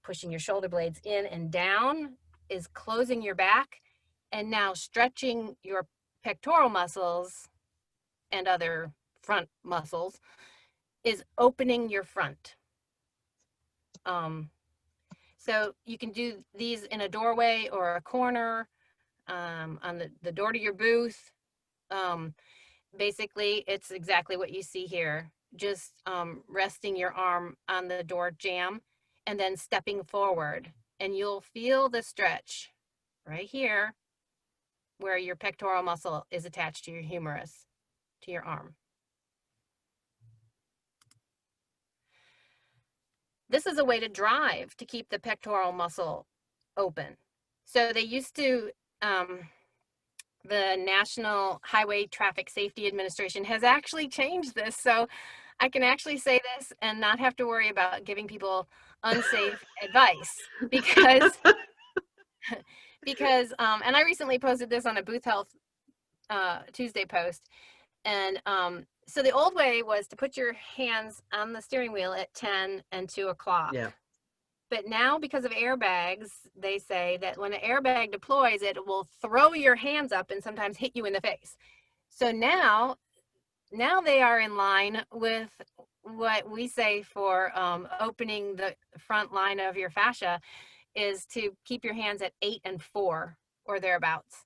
pushing your shoulder blades in and down is closing your back, and now stretching your pectoral muscles and other front muscles is opening your front. So you can do these in a doorway or a corner, on the door to your booth. Basically, it's exactly what you see here. Just resting your arm on the door jamb and then stepping forward, and you'll feel the stretch right here where your pectoral muscle is attached to your humerus, to your arm. This is a way to drive to keep the pectoral muscle open. So they used to, the National Highway Traffic Safety Administration has actually changed this. So I can actually say this and not have to worry about giving people unsafe advice, because because and I recently posted this on a Booth Health Tuesday post, and so the old way was to put your hands on the steering wheel at 10 and 2 o'clock. Yeah. But now, because of airbags, they say that when an airbag deploys, it will throw your hands up and sometimes hit you in the face. So now they are in line with what we say for opening the front line of your fascia, is to keep your hands at 8 and 4 or thereabouts.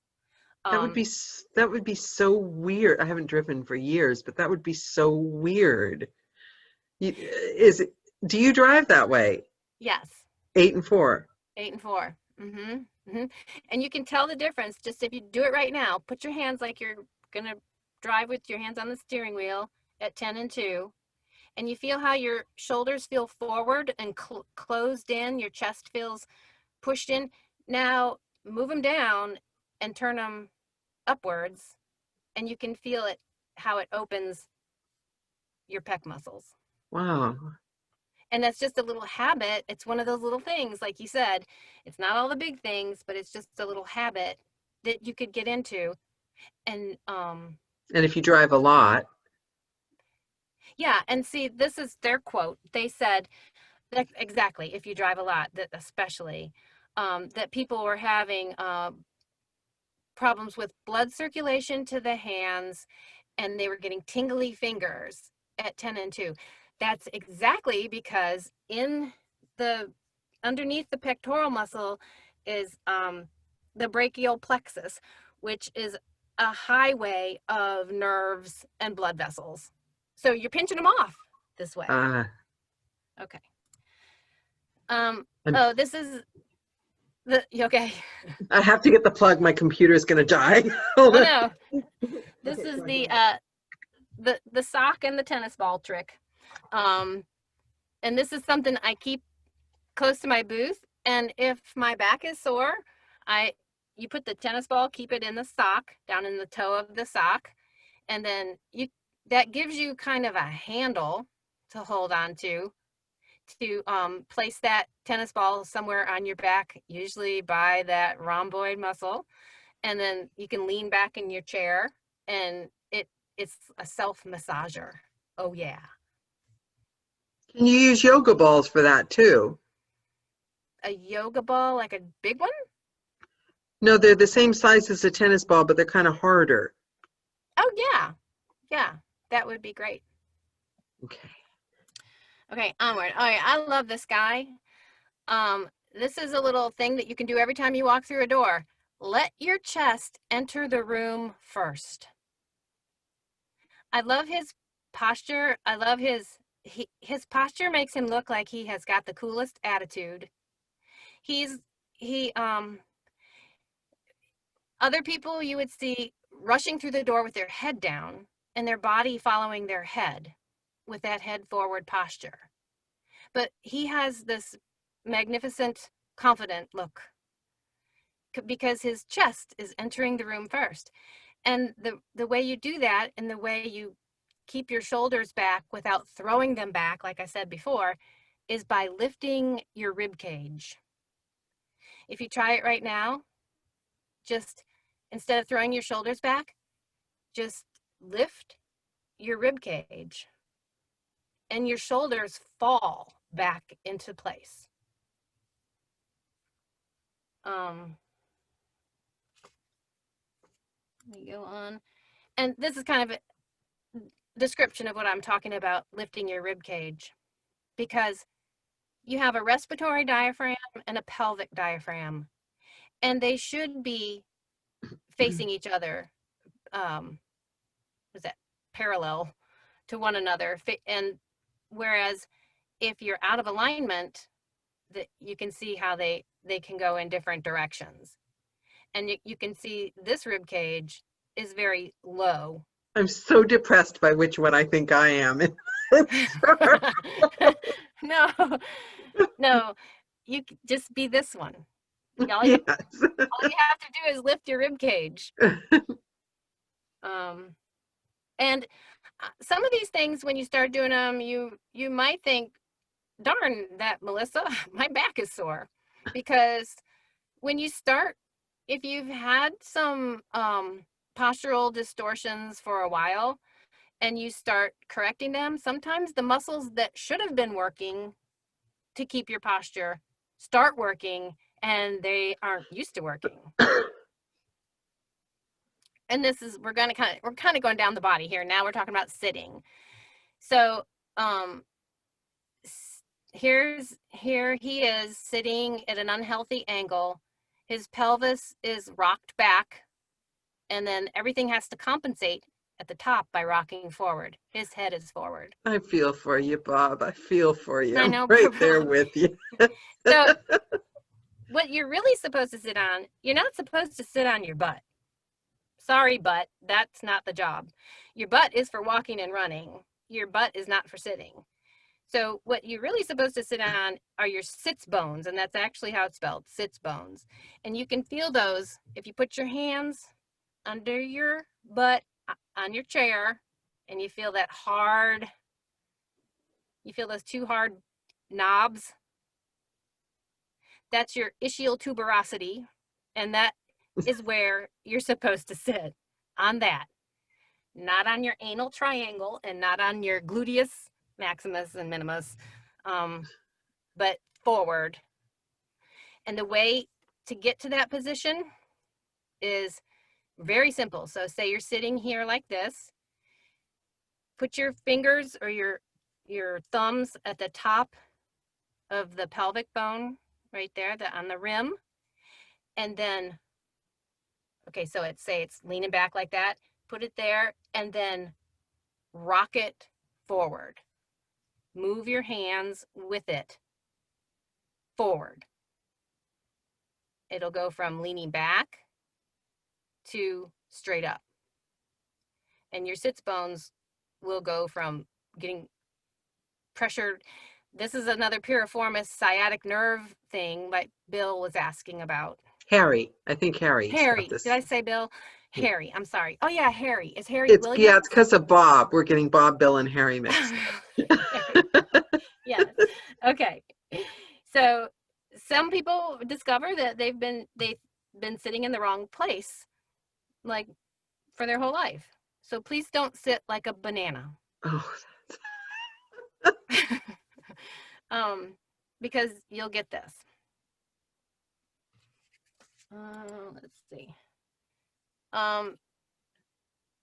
That would be so weird. I haven't driven for years, but that would be so weird. Do you drive that way? Yes. 8 and 4. 8 and 4. And you can tell the difference just if you do it right now. Put your hands like you're gonna drive with your hands on the steering wheel at 10 and 2, and you feel how your shoulders feel forward and closed in. Your chest feels pushed in. Now move them down and turn them upwards, and you can feel it, how it opens your pec muscles. Wow. And that's just a little habit. It's one of those little things, like you said, it's not all the big things, but it's just a little habit that you could get into. And if you drive a lot. yeah, and see, this is their quote. They said that exactly, if you drive a lot, that especially that people were having problems with blood circulation to the hands, and they were getting tingly fingers at 10 and 2. That's exactly because underneath the pectoral muscle is the brachial plexus, which is a highway of nerves and blood vessels. So you're pinching them off this way. Okay. This is okay. I have to get the plug. My computer is going to die. Oh no. This is the sock and the tennis ball trick. And this is something I keep close to my booth. And if my back is sore, you put the tennis ball, keep it in the sock, down in the toe of the sock, and then that gives you kind of a handle to hold on to place that tennis ball somewhere on your back, usually by that rhomboid muscle, and then you can lean back in your chair, and it's a self massager. Oh yeah. Can you use yoga balls for that too? A yoga ball, like a big one? No, they're the same size as a tennis ball, but they're kind of harder. Oh yeah, that would be great. Okay, onward. All right, I love this guy. This is a little thing that you can do every time you walk through a door. Let your chest enter the room first. I love his posture. I love his posture makes him look like he has got the coolest attitude. Other people you would see rushing through the door with their head down and their body following their head with that head forward posture. But he has this magnificent, confident look because his chest is entering the room first. And the way you do that, and the way you keep your shoulders back without throwing them back, like I said before, is by lifting your rib cage. If you try it right now, just instead of throwing your shoulders back, just lift your rib cage and your shoulders fall back into place. Let me go on. And this is kind of a description of what I'm talking about, lifting your rib cage, because you have a respiratory diaphragm and a pelvic diaphragm, and they should be facing each other, parallel to one another. And whereas if you're out of alignment, that you can see how they can go in different directions. And you can see this rib cage is very low. I'm so depressed by which one I think I am. No, you just be this one. All you have to do is lift your rib cage. And some of these things, when you start doing them, you might think, darn that, Melissa, my back is sore. Because when you start if you've had some postural distortions for a while and you start correcting them, sometimes the muscles that should have been working to keep your posture start working and they aren't used to working. And this is, we're kind of going down the body here. Now we're talking about sitting. So here he is sitting at an unhealthy angle. His pelvis is rocked back, and then everything has to compensate at the top by rocking forward. His head is forward. I feel for you, Bob. I feel for you. I know, I'm right poor there Bob. with you. So what you're really supposed to sit on, you're not supposed to sit on your butt. Sorry, butt, that's not the job. Your butt is for walking and running. Your butt is not for sitting. So what you're really supposed to sit on are your sitz bones, and that's actually how it's spelled, sitz bones. And you can feel those if you put your hands under your butt on your chair, and you feel that hard, you feel those two hard knobs. That's your ischial tuberosity, and that is where you're supposed to sit, on that. Not on your anal triangle and not on your gluteus maximus and minimus, but forward. And the way to get to that position is very simple. So say you're sitting here like this, put your fingers or your thumbs at the top of the pelvic bone right there, on the rim. And then, okay, so it's leaning back like that, put it there, and then rock it forward. Move your hands with it forward. It'll go from leaning back to straight up. And your sitz bones will go from getting pressured. This is another piriformis sciatic nerve thing like Bill was asking about. Harry. I think Harry's got Harry. this. Did I say Bill? Yeah. Harry. I'm sorry. Oh, yeah, Harry. Is Harry Yeah, Williams? it's because of Bob. We're getting Bob, Bill, and Harry mixed up. Yes. Okay. So some people discover that they've been sitting in the wrong place, like for their whole life. So please don't sit like a banana. Oh, Because you'll get this. Let's see.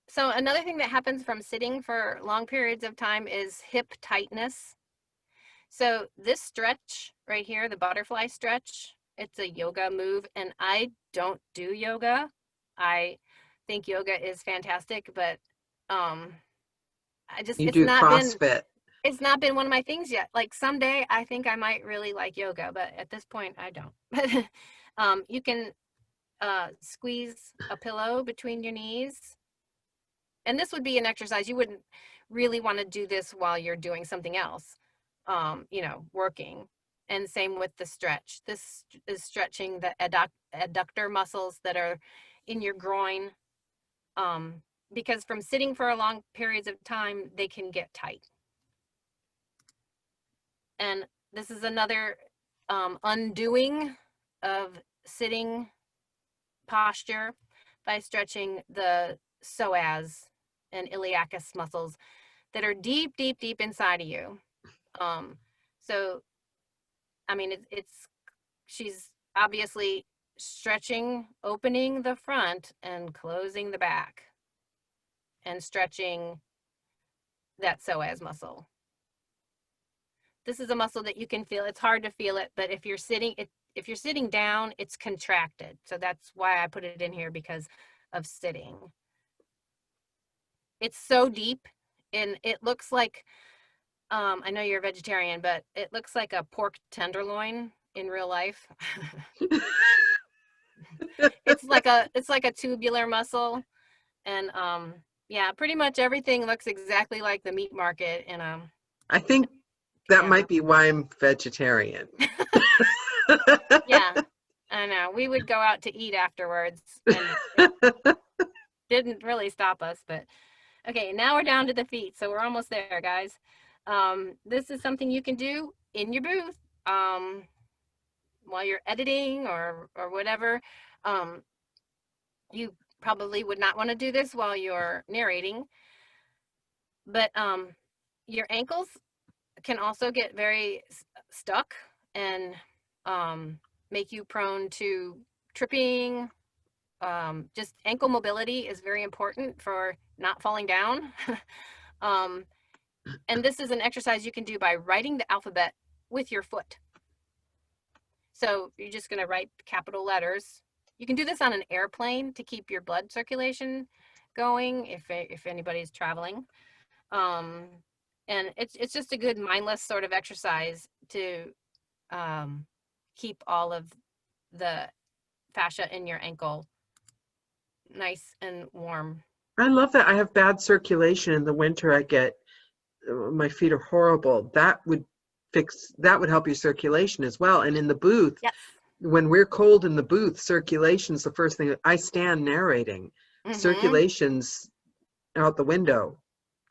So another thing that happens from sitting for long periods of time is hip tightness. So this stretch right here, the butterfly stretch, it's a yoga move, and I don't do yoga. I think yoga is fantastic, but you do CrossFit. It's not been one of my things yet. Like someday I think I might really like yoga, but at this point I don't. You can squeeze a pillow between your knees. And this would be an exercise. You wouldn't really want to do this while you're doing something else, working. And same with the stretch. This is stretching the adductor muscles that are in your groin, because from sitting for long periods of time, they can get tight. And this is another undoing of sitting posture by stretching the psoas and iliacus muscles that are deep, deep, deep inside of you. So, I mean, she's obviously stretching, opening the front and closing the back and stretching that psoas muscle. This is a muscle that you can feel. It's hard to feel it, but if you're sitting down, it's contracted. So that's why I put it in here, because of sitting. It's so deep, and it looks like, I know you're a vegetarian, but it looks like a pork tenderloin in real life. It's like a tubular muscle, and yeah, pretty much everything looks exactly like the meat market in a. I think that might be why I'm vegetarian. Yeah, I know. We would go out to eat afterwards, and it didn't really stop us, but okay, now we're down to the feet, so we're almost there, guys. This is something you can do in your booth while you're editing or whatever. you probably would not want to do this while you're narrating, but your ankles can also get very stuck and make you prone to tripping. Just ankle mobility is very important for not falling down. And this is an exercise you can do by writing the alphabet with your foot. So you're just going to write capital letters. You can do this on an airplane to keep your blood circulation going if anybody's traveling. And it's just a good mindless sort of exercise to keep all of the fascia in your ankle nice and warm. I love that. I have bad circulation in the winter. I get, my feet are horrible. That would help your circulation as well. And in the booth, Yes. when we're cold in the booth, circulation's the first thing. I stand narrating. Circulation's out the window.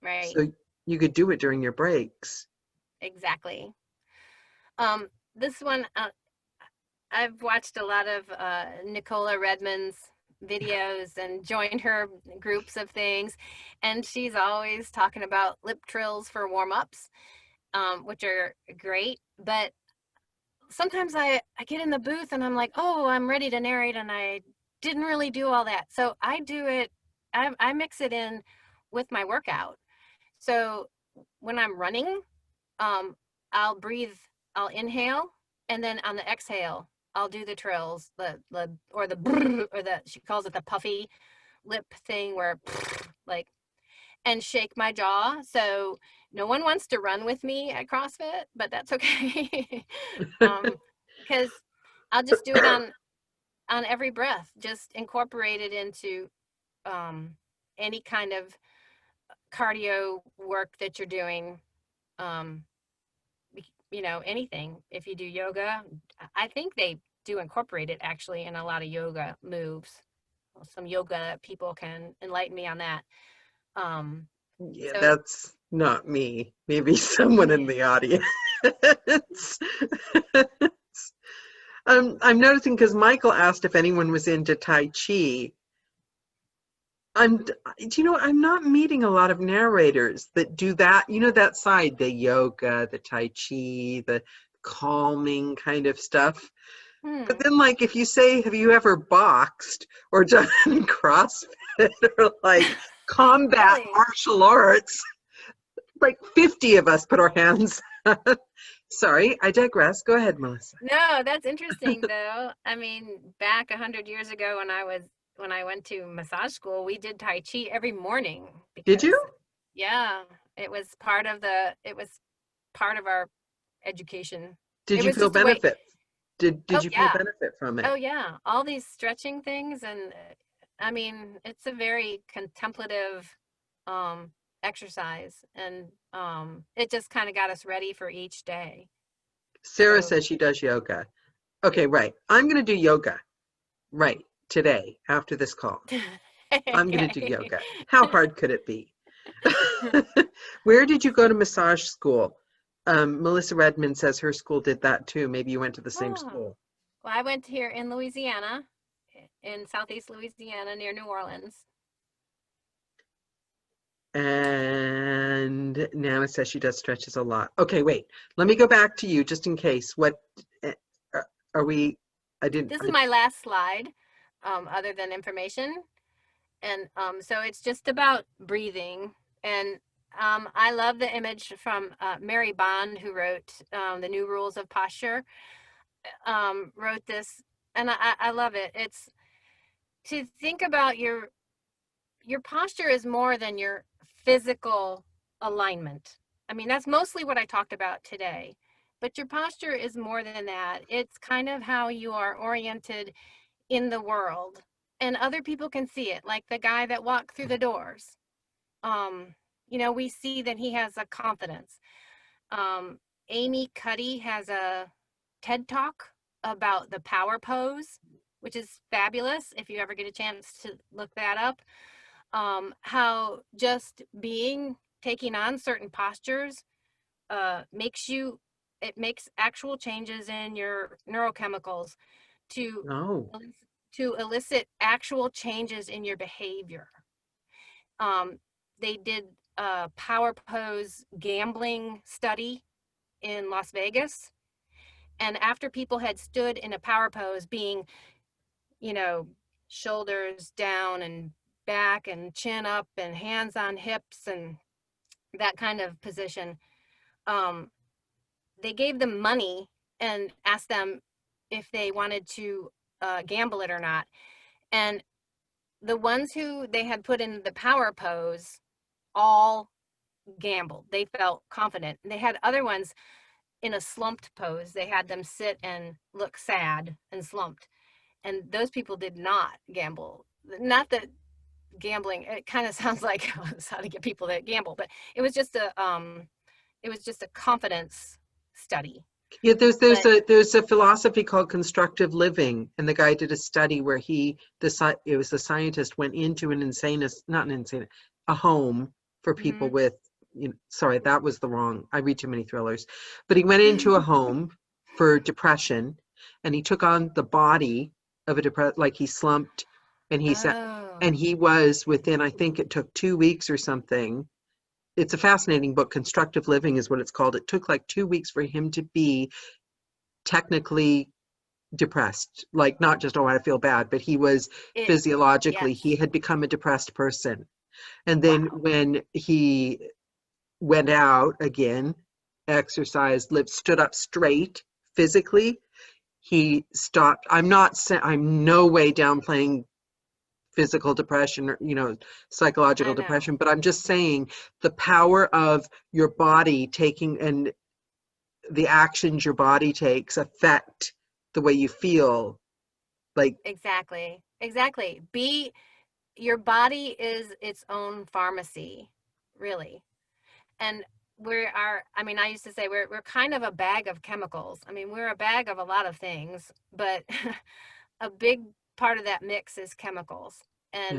Right. So you could do it during your breaks. Exactly. This one, I've watched a lot of Nicola Redmond's videos and joined her groups of things, and she's always talking about lip trills for warm-ups, which are great. But sometimes I get in the booth and I'm like, oh, I'm ready to narrate, and I didn't really do all that. So I do it, I mix it in with my workout. So when I'm running, I'll breathe, I'll inhale, and then on the exhale, I'll do the trills, or the brrr, or the, she calls it the puffy lip thing, where like, and shake my jaw. So no one wants to run with me at CrossFit, but that's okay. Because I'll just do it on every breath, just incorporate it into any kind of cardio work that you're doing. You know, anything. If you do yoga, I think they do incorporate it actually in a lot of yoga moves. Some yoga people can enlighten me on that. Yeah, So, that's not me. Maybe someone in the audience. I'm noticing, because Michael asked if anyone was into Tai Chi. Do you know, I'm not meeting a lot of narrators that do that, you know, that side, the yoga, the Tai Chi, the calming kind of stuff. But then, like, if you say, have you ever boxed or done CrossFit or like combat really? martial arts, like 50 of us put our hands up. Sorry, I digress. Go ahead, Melissa. No, that's interesting though. I mean, back 100 years ago when I went to massage school, we did Tai Chi every morning Did because, you? yeah, it was part of our education. Did It you was feel just a way. benefit? Did Oh you feel yeah. benefit from it? Oh yeah. All these stretching things, and I mean, it's a very contemplative exercise, and it just kind of got us ready for each day. Sarah So says she does yoga. Okay, right. I'm going to do yoga right today after this call. I'm going to do yoga. How hard could it be? Where did you go to massage school? Melissa Redmond says her school did that too. Maybe you went to the same Oh. school. Well, I went here in Louisiana, in Southeast Louisiana near New Orleans. And Nana says she does stretches a lot. Okay, wait. Let me go back to you just in case. What are we? This is my last slide, other than information. And so it's just about breathing. And I love the image from Mary Bond, who wrote The New Rules of Posture, wrote this, and I love it. It's to think about your posture is more than your physical alignment. I mean, that's mostly what I talked about today. But your posture is more than that. It's kind of how you are oriented in the world. And other people can see it, like the guy that walked through the doors. You know, we see that he has a confidence. Amy Cuddy has a TED Talk about the power pose, which is fabulous if you ever get a chance to look that up. How just taking on certain postures makes actual changes in your neurochemicals to No. to elicit actual changes in your behavior. They did a power pose gambling study in Las Vegas. And after people had stood in a power pose, being, you know, shoulders down and back and chin up and hands on hips and that kind of position, they gave them money and asked them if they wanted to gamble it or not. And the ones who they had put in the power pose all gambled. They felt confident. And they had other ones in a slumped pose. They had them sit and look sad and slumped. And those people did not gamble. Not that gambling, it kind of sounds like how to get people to gamble, but it was just a confidence study. Yeah, there's But a philosophy called constructive living, and the guy did a study where it was the scientist went into a home for people Mhm. with, sorry, that was the wrong. I read too many thrillers, but he went into a home for depression, and he took on the body of a like he slumped, and he said, and Oh, he was within, I think it took 2 weeks or something. It's a fascinating book. Constructive Living is what it's called. It took like 2 weeks for him to be technically depressed, like not just, oh, I feel bad, but he was physiologically, yes. he had become a depressed person. And then Wow. when he went out again, exercised, lived, stood up straight physically, he stopped. I'm no way downplaying physical depression or psychological I know. depression, but I'm just saying the power of your body taking and the actions your body takes affect the way you feel. Like, Exactly. Exactly. Your body is its own pharmacy, really. And I mean, I used to say we're kind of a bag of chemicals. I mean, we're a bag of a lot of things, but a big part of that mix is chemicals. And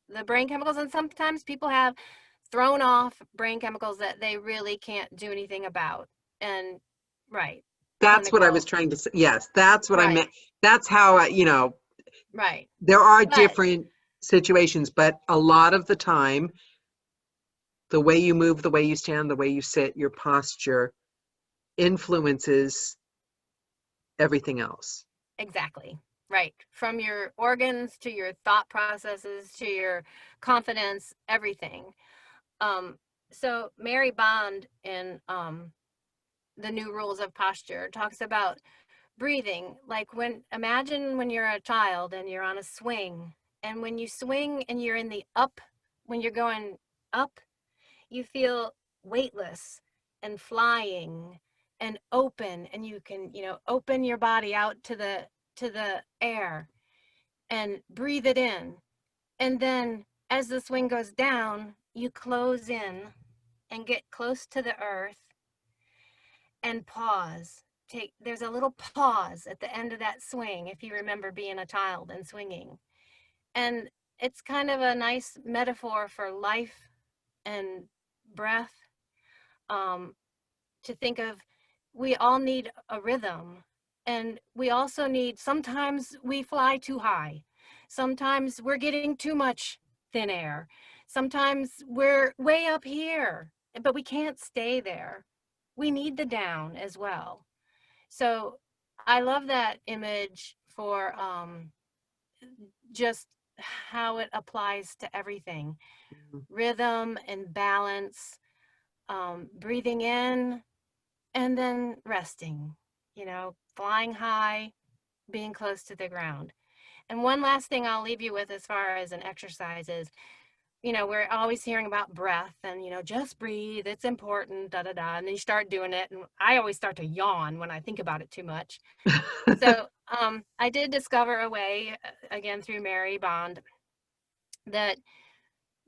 yeah, the brain chemicals, and sometimes people have thrown off brain chemicals that they really can't do anything about. And right, that's what I was clinical, trying to say. Yes, that's what I right, meant. That's how right. there are But different situations, but a lot of the time, the way you move, the way you stand, the way you sit, your posture influences everything else. exactly, right. From your organs to your thought processes to your confidence, everything. Um, so Mary Bond in The New Rules of Posture talks about breathing. Like imagine when you're a child and you're on a swing, and when you swing and you're in the up, when you're going up, you feel weightless and flying and open, and you can, open your body out to the air and breathe it in. And then as the swing goes down, you close in and get close to the earth and pause. There's a little pause at the end of that swing if you remember being a child and swinging. And it's kind of a nice metaphor for life and breath, um, to think of. We all need a rhythm, and we also need, sometimes we fly too high, sometimes we're getting too much thin air, sometimes we're way up here, but we can't stay there. We need the down as well. So I love that image for just how it applies to everything: rhythm and balance, breathing in and then resting, flying high, being close to the ground. And one last thing I'll leave you with as far as an exercise is, we're always hearing about breath and, just breathe, it's important, da da da. And then you start doing it. And I always start to yawn when I think about it too much. So I did discover a way, again, through Mary Bond, that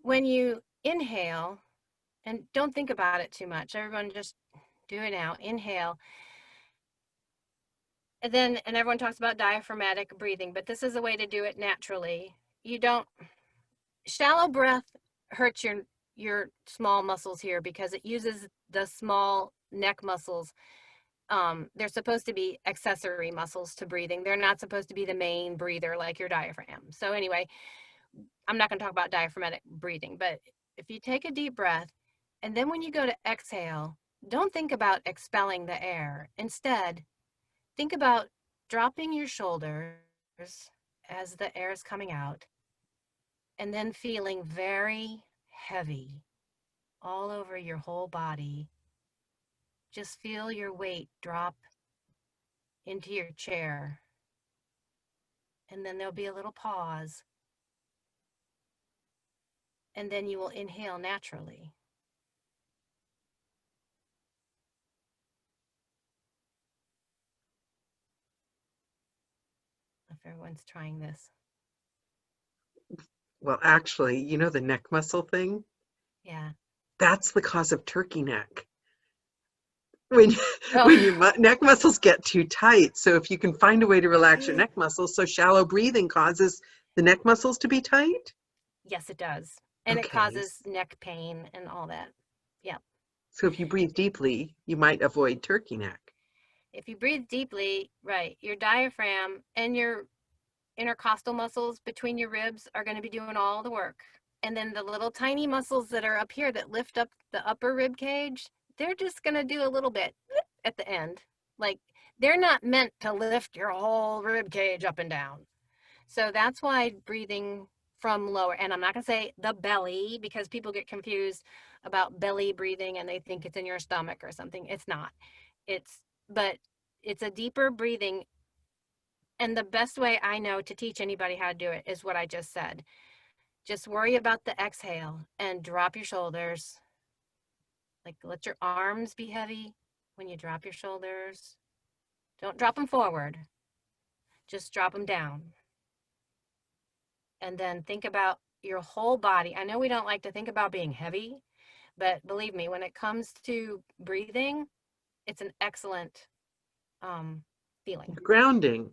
when you inhale, and don't think about it too much, everyone just do it now, inhale. And everyone talks about diaphragmatic breathing, but this is a way to do it naturally. You don't, shallow breath hurts your small muscles here because it uses the small neck muscles they're supposed to be accessory muscles to breathing. They're not supposed to be the main breather like your diaphragm. So anyway, I'm not going to talk about diaphragmatic breathing, but if you take a deep breath, and then when you go to exhale, don't think about expelling the air. Instead, think about dropping your shoulders as the air is coming out, and then feeling very heavy all over your whole body. Just feel your weight drop into your chair. And then there'll be a little pause. And then you will inhale naturally. If everyone's trying this. Well, actually, you know the neck muscle thing? Yeah. That's the cause of turkey neck. When Oh. when your neck muscles get too tight. So if you can find a way to relax your neck muscles, so shallow breathing causes the neck muscles to be tight? Yes, it does. And it Okay. causes neck pain and all that. Yeah. So if you breathe deeply, you might avoid turkey neck. If you breathe deeply, right, your diaphragm and your intercostal muscles between your ribs are going to be doing all the work. And then the little tiny muscles that are up here that lift up the upper rib cage, they're just going to do a little bit at the end. Like, they're not meant to lift your whole rib cage up and down. So that's why breathing from lower, and I'm not going to say the belly, because people get confused about belly breathing and they think it's in your stomach or something. It's not. But it's a deeper breathing. And the best way I know to teach anybody how to do it is what I just said. Just worry about the exhale and drop your shoulders. Like, let your arms be heavy when you drop your shoulders. Don't drop them forward. Just drop them down. And then think about your whole body. I know we don't like to think about being heavy, but believe me, when it comes to breathing, it's an excellent feeling. Grounding.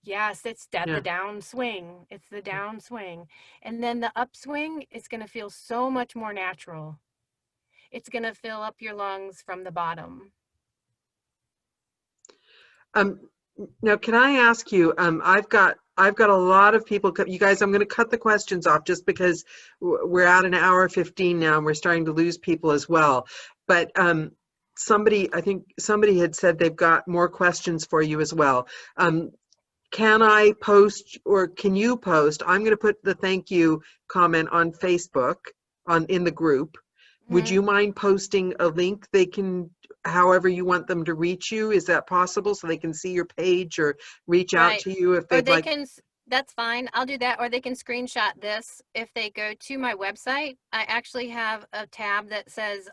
Yes, it's the Yeah. downswing. It's the downswing. And then the upswing is going to feel so much more natural. It's going to fill up your lungs from the bottom. Now, can I ask you, I've got a lot of people, you guys, I'm going to cut the questions off just because we're at an hour 15 now and we're starting to lose people as well. But I think somebody had said they've got more questions for you as well. Can I post, or can you post? I'm going to put the thank you comment on Facebook in the group. Would you mind posting a link? They can, however you want them to reach you. Is that possible? So they can see your page or reach out to you if they'd like. That's fine. I'll do that. Or they can screenshot this. If they go to my website, I actually have a tab that says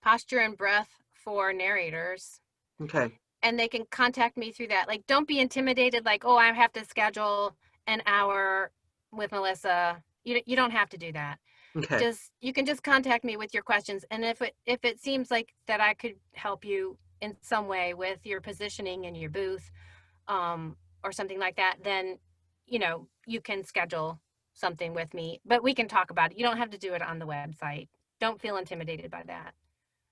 posture and breath for narrators. Okay. And they can contact me through that. Like, don't be intimidated. Like, oh, I have to schedule an hour with Melissa. You don't have to do that. Okay. You can just contact me with your questions. And if it seems like that I could help you in some way with your positioning in your booth, or something like that, then, you can schedule something with me, but we can talk about it. You don't have to do it on the website. Don't feel intimidated by that.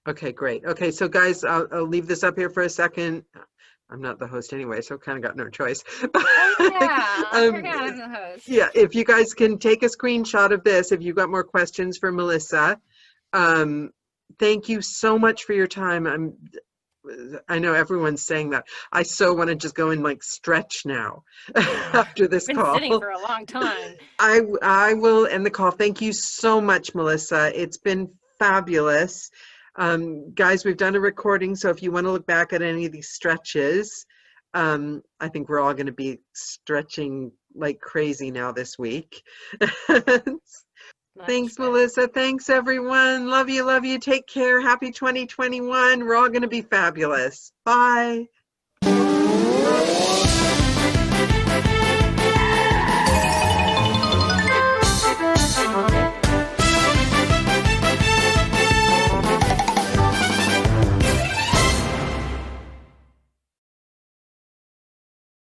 Okay, great. Okay, so guys, I'll leave this up here for a second. I'm not the host anyway, so kind of got no choice. Oh, yeah, I forgot I'm the host. Yeah, if you guys can take a screenshot of this, if you've got more questions for Melissa. Thank you so much for your time. I know everyone's saying that. I so want to just go and like stretch now after this Been call. sitting for a long time. I will end the call. Thank you so much, Melissa. It's been fabulous. Guys, we've done a recording, so if you want to look back at any of these stretches, I think we're all going to be stretching like crazy now this week. Thanks, Melissa. Thanks, everyone. Love you. Love you. Take care. Happy 2021. We're all going to be fabulous. Bye.